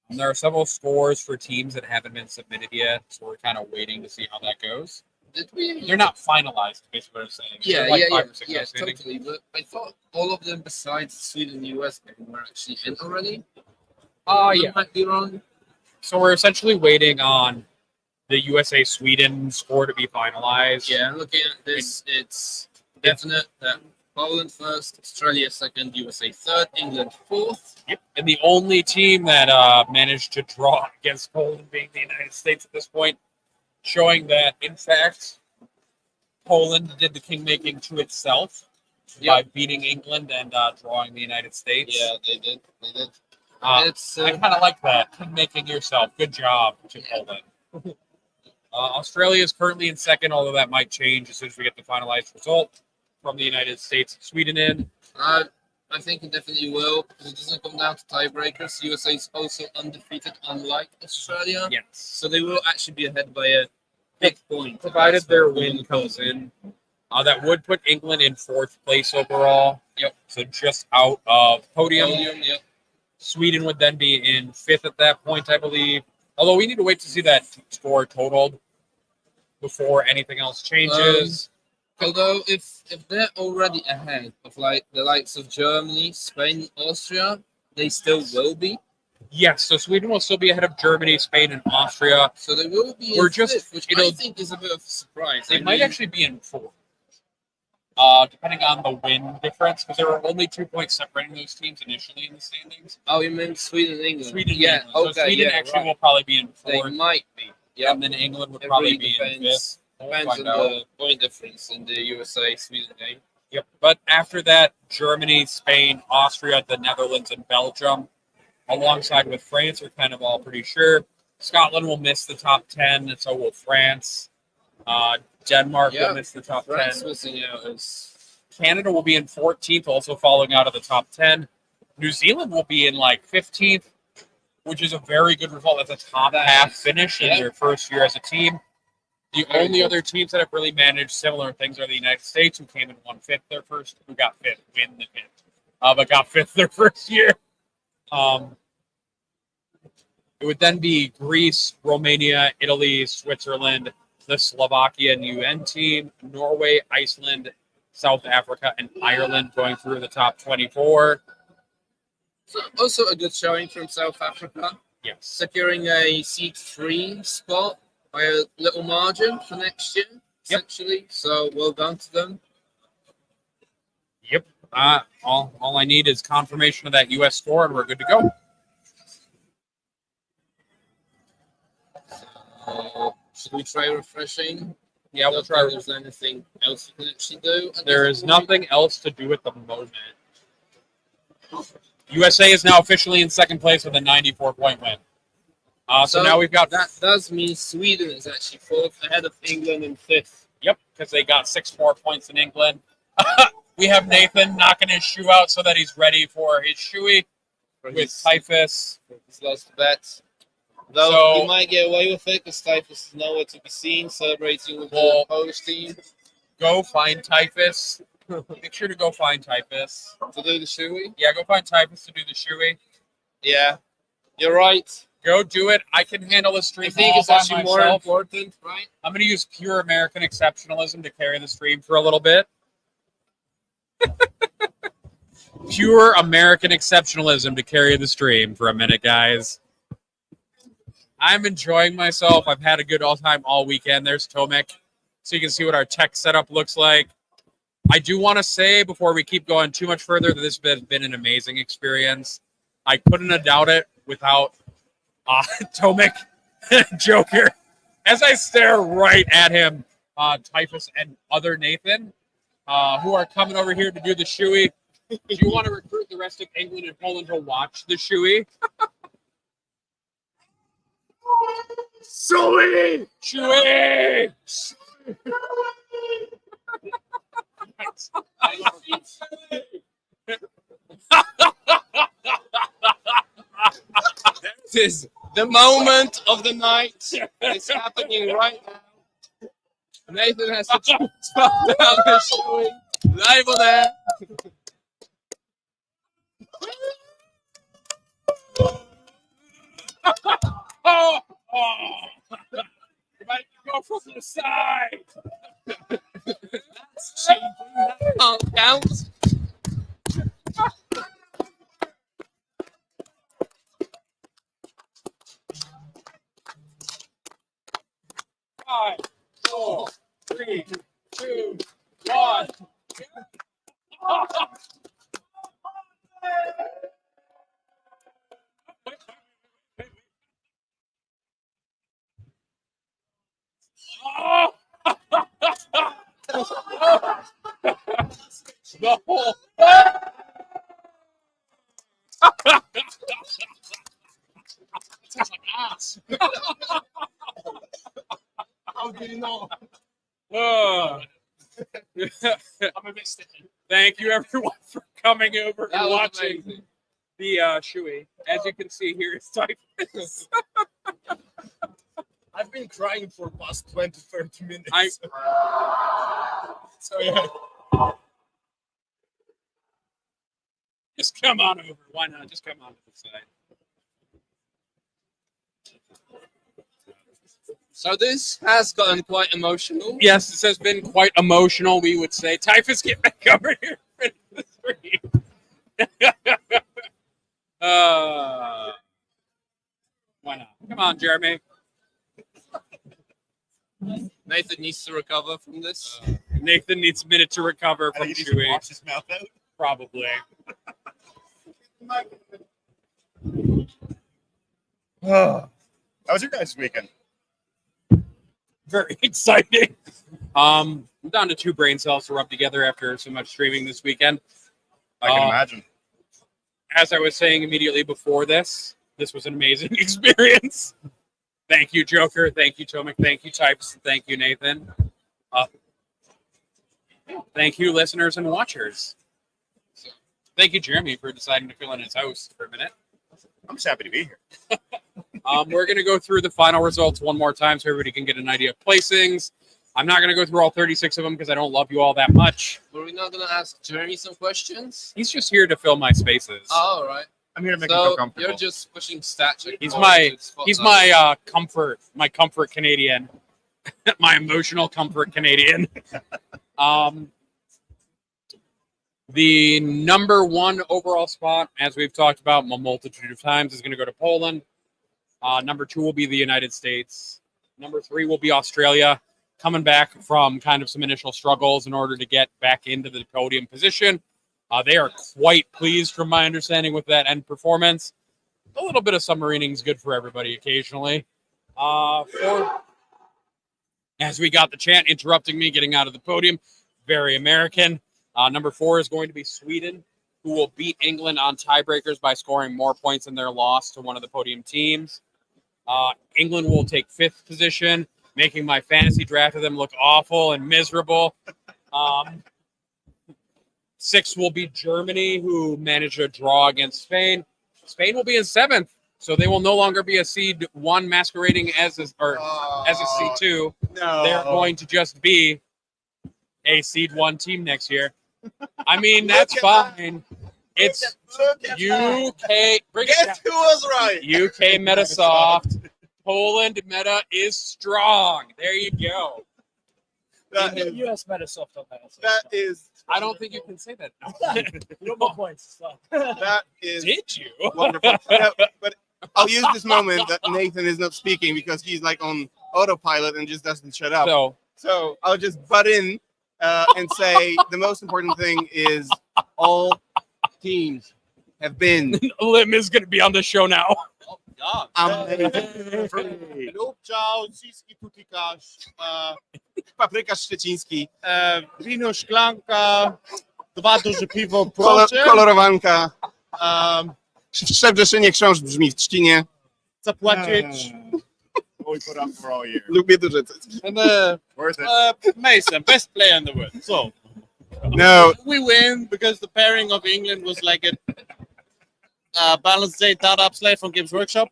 Speaker 3: And there are several scores for teams that haven't been submitted yet, so we're kind of waiting to see how that goes.
Speaker 2: Did we?
Speaker 3: They're not finalized, basically what I'm saying.
Speaker 2: Yeah,
Speaker 3: They're like
Speaker 2: yeah,
Speaker 3: 5 or 6
Speaker 2: yeah,
Speaker 3: outstanding.
Speaker 2: totally. But I thought all of them besides the Sweden US game were actually in already.
Speaker 3: Yeah.
Speaker 2: Might be wrong.
Speaker 3: So we're essentially waiting on the USA Sweden score to be finalized.
Speaker 2: Yeah, looking at this, it's definite that Poland first, Australia second, USA third, England fourth.
Speaker 3: Yep. And the only team that managed to draw against Poland being the United States at this point, showing that, in fact, Poland did the kingmaking to itself by beating England and drawing the United States.
Speaker 2: Yeah, they did. They did.
Speaker 3: I kind of like that. Kingmaking yourself. Good job to Poland. Australia is currently in second, although that might change as soon as we get the finalized result from the United States and Sweden in.
Speaker 2: I think it definitely will, because it doesn't come down to tiebreakers. USA is also undefeated, unlike Australia.
Speaker 3: Yes.
Speaker 2: So they will actually be ahead by a big point.
Speaker 3: Provided their win comes in. That would put England in 4th place overall.
Speaker 2: Yep.
Speaker 3: So just out of podium.
Speaker 2: Yep.
Speaker 3: Sweden would then be in 5th at that point, I believe. Although we need to wait to see that score totaled before anything else changes.
Speaker 2: Although if they're already ahead of like the likes of Germany, Spain, Austria, they still will be.
Speaker 3: Yes, so Sweden will still be ahead of Germany, Spain, and Austria.
Speaker 2: So they will be
Speaker 3: We're
Speaker 2: in
Speaker 3: just-
Speaker 2: fifth, which I think is a bit of a surprise.
Speaker 3: They might actually be in 4th, depending on the win difference, because there were only 2 points separating those teams initially in the standings.
Speaker 2: Oh, you meant Sweden and England?
Speaker 3: Sweden, and
Speaker 2: yeah.
Speaker 3: England. So
Speaker 2: Okay.
Speaker 3: Sweden
Speaker 2: yeah,
Speaker 3: actually
Speaker 2: right.
Speaker 3: will probably be in
Speaker 2: They
Speaker 3: 4th,
Speaker 2: might be. Yeah.
Speaker 3: and then England would
Speaker 2: It
Speaker 3: probably
Speaker 2: really
Speaker 3: be in 5th.
Speaker 2: depends.
Speaker 3: We'll
Speaker 2: Depends
Speaker 3: find
Speaker 2: on
Speaker 3: out.
Speaker 2: the point difference in the USA Sweden game.
Speaker 3: Yep. But after that, Germany, Spain, Austria, the Netherlands, and Belgium, alongside with France, are kind of all pretty sure. Scotland will miss the top 10, and so will France. Denmark will miss the top
Speaker 2: France
Speaker 3: 10.
Speaker 2: missing out is
Speaker 3: Canada will be in 14th, also falling out of the top 10. New Zealand will be in like 15th, which is a very good result. That's a top half finish in their first year as a team. The only other teams that have really managed similar things are the United States, who came in 1/5 their first, who got 5th, but got 5th their first year. It would then be Greece, Romania, Italy, Switzerland, the Slovakia and UN team, Norway, Iceland, South Africa, and Ireland going through the top 24.
Speaker 2: so also a good showing from South Africa,
Speaker 3: Yes.
Speaker 2: securing a seed 3 spot by a little margin for next year, essentially. So well done to them.
Speaker 3: Yep. All I need is confirmation of that US score, and we're good to go.
Speaker 2: Should we try refreshing?
Speaker 3: Yeah, we'll
Speaker 2: Not
Speaker 3: try.
Speaker 2: that there's anything else we can actually do.
Speaker 3: There is nothing else to do at the moment. USA is now officially in 2nd place with a 94-point win. So now we've got...
Speaker 2: That does mean Sweden is actually 4th ahead of England in 5th.
Speaker 3: Yep, because they got 6 more points than England. We have Nathan knocking his shoe out so that he's ready for his shoey with typhus.
Speaker 2: His last bet. Though
Speaker 3: So-
Speaker 2: he might get away with it because Typhus is nowhere to be seen celebrating with
Speaker 3: Well-
Speaker 2: the Polish team
Speaker 3: Go find typhus. Make sure to go find typhus.
Speaker 2: to do the shoey.
Speaker 3: Yeah, go find typhus to do the shoey.
Speaker 2: Yeah, you're right.
Speaker 3: Go do it. I can handle the stream
Speaker 2: I think
Speaker 3: all
Speaker 2: it's
Speaker 3: by
Speaker 2: actually more
Speaker 3: myself.
Speaker 2: important, right?
Speaker 3: I'm going to use pure American exceptionalism to carry the stream for a little bit. Pure American exceptionalism to carry the stream for a minute, guys. I'm enjoying myself. I've had a good all-time all weekend. There's Tomek. So you can see what our tech setup looks like. I do want to say before we keep going too much further that this has been an amazing experience. I couldn't have doubted it without Tomek Joker. As I stare right at him, Typhus and other Nathan, who are coming over here to do the shoey. Do you want to recruit the rest of England and Poland to watch the shoey?
Speaker 4: Shoey!
Speaker 3: Shoey!
Speaker 2: This is the moment of the night. It's happening right now. Nathan has to spell down the shoey live on air.
Speaker 3: Oh! You might go from the side.
Speaker 2: That's cheating. That can't count.
Speaker 3: Five, 4, 3, 2, 1. The whole.
Speaker 2: Tastes like ass. How do you know?
Speaker 3: I'm
Speaker 2: a bit sticky.
Speaker 3: Thank you, everyone, for coming over
Speaker 2: That
Speaker 3: and
Speaker 2: was
Speaker 3: watching
Speaker 2: amazing.
Speaker 3: the shoey. As you can see here, it's Typhus.
Speaker 2: I've been crying for past 20, 30 minutes.
Speaker 3: So yeah. Just come on over. Why not? Just come on to the side.
Speaker 2: So this has gotten quite emotional.
Speaker 3: Yes, this has been quite emotional, we would say. Typhus, get back over here and finish the stream. Why not? Come on, Jeremy.
Speaker 2: Nathan needs to recover from this.
Speaker 3: Nathan needs a minute to recover from chewing.
Speaker 1: Wash his mouth out.
Speaker 3: Probably.
Speaker 1: How was your guys' weekend?
Speaker 3: Very exciting. I'm down to 2 brain cells to rub together after so much streaming this weekend.
Speaker 1: I can imagine.
Speaker 3: As I was saying immediately before this was an amazing experience. Thank you, Joker. Thank you, Tomek. Thank you, Types. Thank you, Nathan. Thank you, listeners and watchers. Thank you, Jeremy, for deciding to fill in his host for a minute.
Speaker 1: I'm just happy to be here.
Speaker 3: We're going to go through the final results one more time so everybody can get an idea of placings. I'm not going to go through all 36 of them because I don't love you all that much.
Speaker 2: Were we not going to ask Jeremy some questions?
Speaker 3: He's just here to fill my spaces.
Speaker 2: Oh, all right.
Speaker 1: I'm here to make him feel
Speaker 2: So
Speaker 1: comfortable.
Speaker 2: you're just pushing stat check.
Speaker 3: He's
Speaker 2: points
Speaker 3: my
Speaker 2: with spotlight.
Speaker 3: my comfort Canadian, my emotional comfort Canadian. The number 1 overall spot, as we've talked about a multitude of times, is going to go to Poland. Number 2 will be the United States. Number 3 will be Australia, coming back from kind of some initial struggles in order to get back into the podium position. They are quite pleased, from my understanding, with that end performance. A little bit of submarining is good for everybody occasionally. 4, as we got the chant interrupting me getting out of the podium, very American. Number 4 is going to be Sweden, who will beat England on tiebreakers by scoring more points in their loss to one of the podium teams. England will take 5th position, making my fantasy draft of them look awful and miserable. 6th will be Germany, who managed a draw against Spain. Spain will be in 7th, so they will no longer be a seed 1 masquerading as a seed 2.
Speaker 1: No.
Speaker 3: They're going to just be a seed 1 team next year. I mean, that's fine. It's UK.
Speaker 2: Guess who was right?
Speaker 3: UK meta soft. Poland meta is strong. There you go.
Speaker 1: That is,
Speaker 5: US Metasoft on that.
Speaker 1: that is
Speaker 3: I don't think you can say that.
Speaker 5: No more points. So.
Speaker 1: that is
Speaker 3: Did you?
Speaker 1: wonderful. Yeah, but I'll use this moment that Nathan is not speaking because he's like on autopilot and just doesn't shut up.
Speaker 3: So
Speaker 1: So I'll just butt in and say the most important thing is all teams have been
Speaker 3: Lim is going to be on the show now.
Speaker 1: amazing. Lub ciao, ciski tutikasz, paprykarz szczeciński,
Speaker 4: Wino szklanka, 2 duże piwo,
Speaker 1: kolorowanka,
Speaker 4: um,
Speaker 1: w Szczebrzeszynie książ brzmi w trzcinie.
Speaker 4: zapłacić.
Speaker 6: We put up for all year.
Speaker 1: Lubię duże cycki.
Speaker 4: And
Speaker 6: Worth it.
Speaker 4: Mason, best player in the world. So
Speaker 1: No,
Speaker 4: we win because the pairing of England was like a balanced day dart up slave from Gibbs Workshop.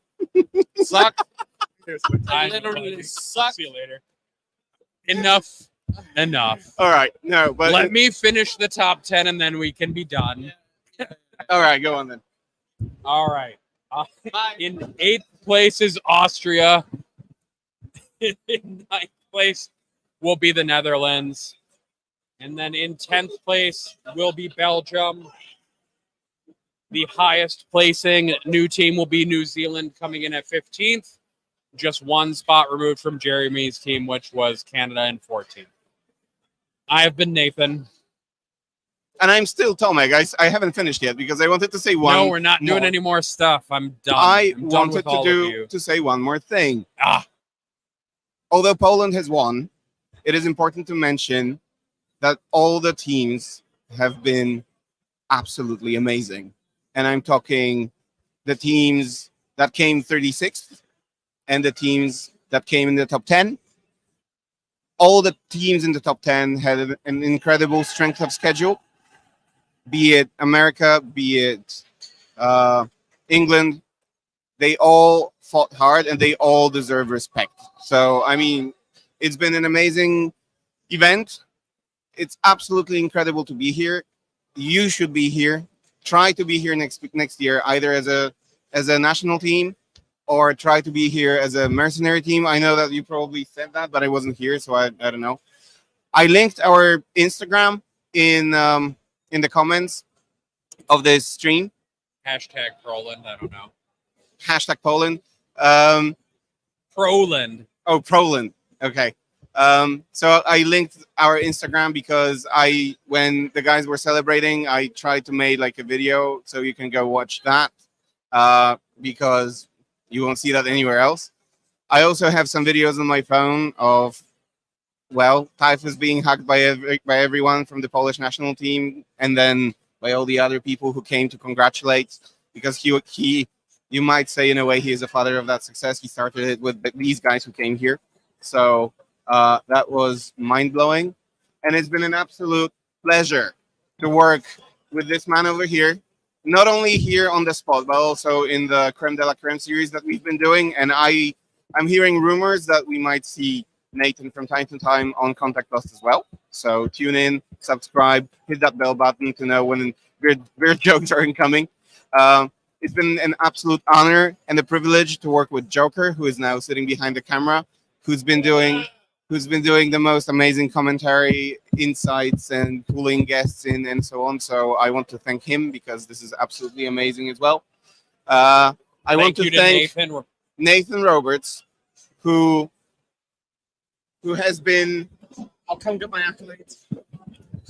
Speaker 4: Sucked.
Speaker 3: I
Speaker 4: Literally sucked.
Speaker 3: See you later. Enough.
Speaker 1: all right, no, but
Speaker 3: Let me finish the top 10 and then we can be done.
Speaker 1: all right, go on then.
Speaker 3: All right. In 8th place is Austria. In 9th place will be the Netherlands. And then in 10th place will be Belgium. The highest placing new team will be New Zealand, coming in at 15th. Just 1 spot removed from Jeremy's team, which was Canada in 14th. I have been Nathan.
Speaker 1: And I'm still Tomek. I haven't finished yet because I wanted to say one.
Speaker 3: No, we're not doing
Speaker 1: more.
Speaker 3: any more stuff. I'm done.
Speaker 1: I
Speaker 3: I'm done
Speaker 1: wanted
Speaker 3: with all
Speaker 1: to
Speaker 3: of you.
Speaker 1: to say one more thing.
Speaker 3: Ah.
Speaker 1: Although Poland has won, it is important to mention that all the teams have been absolutely amazing. And I'm talking the teams that came 36th and the teams that came in the top 10. All the teams in the top 10 had an incredible strength of schedule, be it America, be it England. They all fought hard and they all deserve respect. So, I mean, it's been an amazing event. It's absolutely incredible to be here. You should be here. Try to be here next year, either as a national team or try to be here as a mercenary team. I know that you probably said that, but I wasn't here, so I don't know. I linked our Instagram in the comments of this stream.
Speaker 3: Hashtag Proland. I don't know.
Speaker 1: Hashtag Poland.
Speaker 3: Proland.
Speaker 1: Oh, Proland. Okay. So I linked our Instagram because when the guys were celebrating, I tried to make like a video so you can go watch that because you won't see that anywhere else. I also have some videos on my phone of, well, Typhus being hugged by everyone from the Polish national team and then by all the other people who came to congratulate because he you might say in a way he is a father of that success. He started it with these guys who came here. So that was mind-blowing. And it's been an absolute pleasure to work with this man over here, not only here on the spot, but also in the Creme de la Creme series that we've been doing. And I'm hearing rumors that we might see Nathan from time to time on Contact Us as well. So tune in, subscribe, hit that bell button to know when weird jokes are incoming. It's been an absolute honor and a privilege to work with Joker, who is now sitting behind the camera, who's been doing the most amazing commentary, insights, and pulling guests in and so on. So I want to thank him because this is absolutely amazing as well. I want to thank Nathan Roberts, who has been. I'll come get my accolades.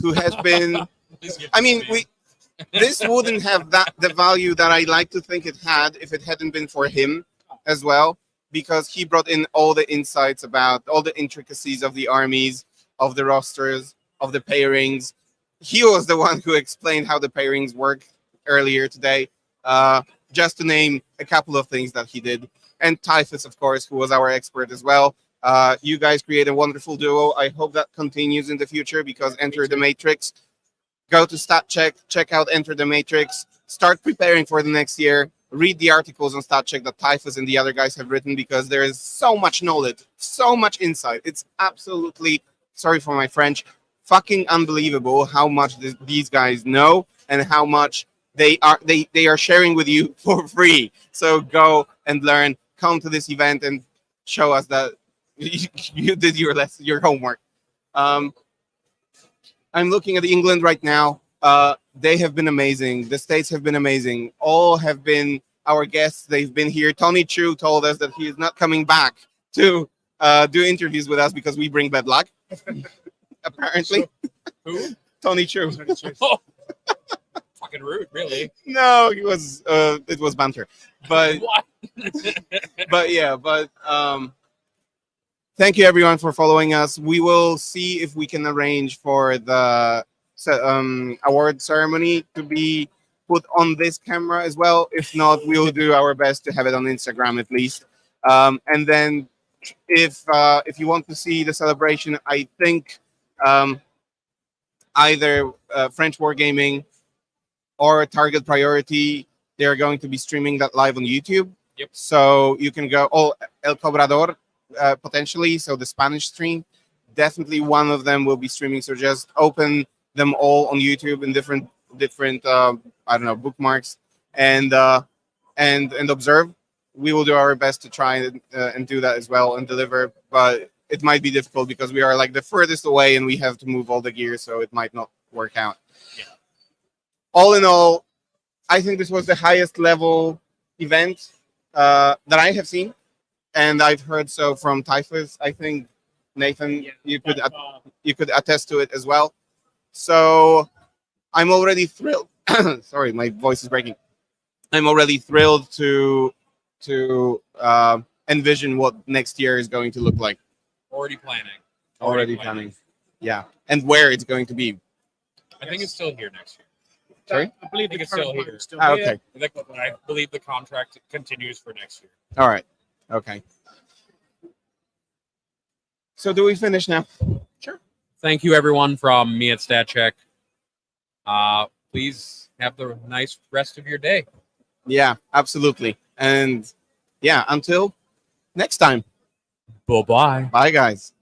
Speaker 1: Who has been? I mean, this wouldn't have the value that I like to think it had if it hadn't been for him as well, because he brought in all the insights about all the intricacies of the armies, of the rosters, of the pairings. He was the one who explained how the pairings work earlier today, just to name a couple of things that he did. And Typhus, of course, who was our expert as well. You guys create a wonderful duo. I hope that continues in the future because Enter the Matrix. Go to StatCheck, check out Enter the Matrix, start preparing for the next year, read the articles on StatCheck that Typhus and the other guys have written because there is so much knowledge, so much insight. It's absolutely, sorry for my French, fucking unbelievable how much these guys know and how much they are sharing with you for free. So go and learn, come to this event and show us that you did your homework. I'm looking at England right now. They have been amazing. The States have been amazing. All have been our guests. They've been here. Tony Chu told us that he is not coming back to do interviews with us because we bring bad luck. apparently.
Speaker 3: Who?
Speaker 1: Tony Chu.
Speaker 3: Oh, fucking rude, really.
Speaker 1: No, he was. It was banter, but
Speaker 3: What?
Speaker 1: thank you everyone for following us. We will see if we can arrange for the award ceremony to be put on this camera as well. If not, we will do our best to have it on Instagram at least. And then if you want to see the celebration, I think either French Wargaming or Target Priority, they're going to be streaming that live on YouTube.
Speaker 3: Yep.
Speaker 1: So you can go, El Cobrador, potentially, so the Spanish stream. Definitely one of them will be streaming. So just open them all on YouTube in different I don't know, bookmarks and observe. We will do our best to try and do that as well and deliver, but it might be difficult because we are like the furthest away and we have to move all the gear, so it might not work out.
Speaker 3: Yeah.
Speaker 1: All in all, I think this was the highest level event that I have seen, and I've heard so from Typhus. I think Nathan, you could attest to it as well. So I'm already thrilled. Sorry, my voice is breaking. I'm already thrilled to envision what next year is going to look like.
Speaker 3: Already planning.
Speaker 1: Already planning. Yeah, and where it's going to be.
Speaker 3: I think it's still here next year.
Speaker 1: Sorry?
Speaker 4: I believe
Speaker 3: I think
Speaker 4: the
Speaker 3: it's still
Speaker 4: current one
Speaker 3: here.
Speaker 4: is still
Speaker 1: Okay.
Speaker 3: I believe the contract continues for next year.
Speaker 1: All right. Okay. So do we finish now?
Speaker 3: Thank you, everyone, from me at StatCheck. Please have the nice rest of your day.
Speaker 1: Yeah, absolutely. And yeah, until next time.
Speaker 3: Bye-bye.
Speaker 1: Bye, guys.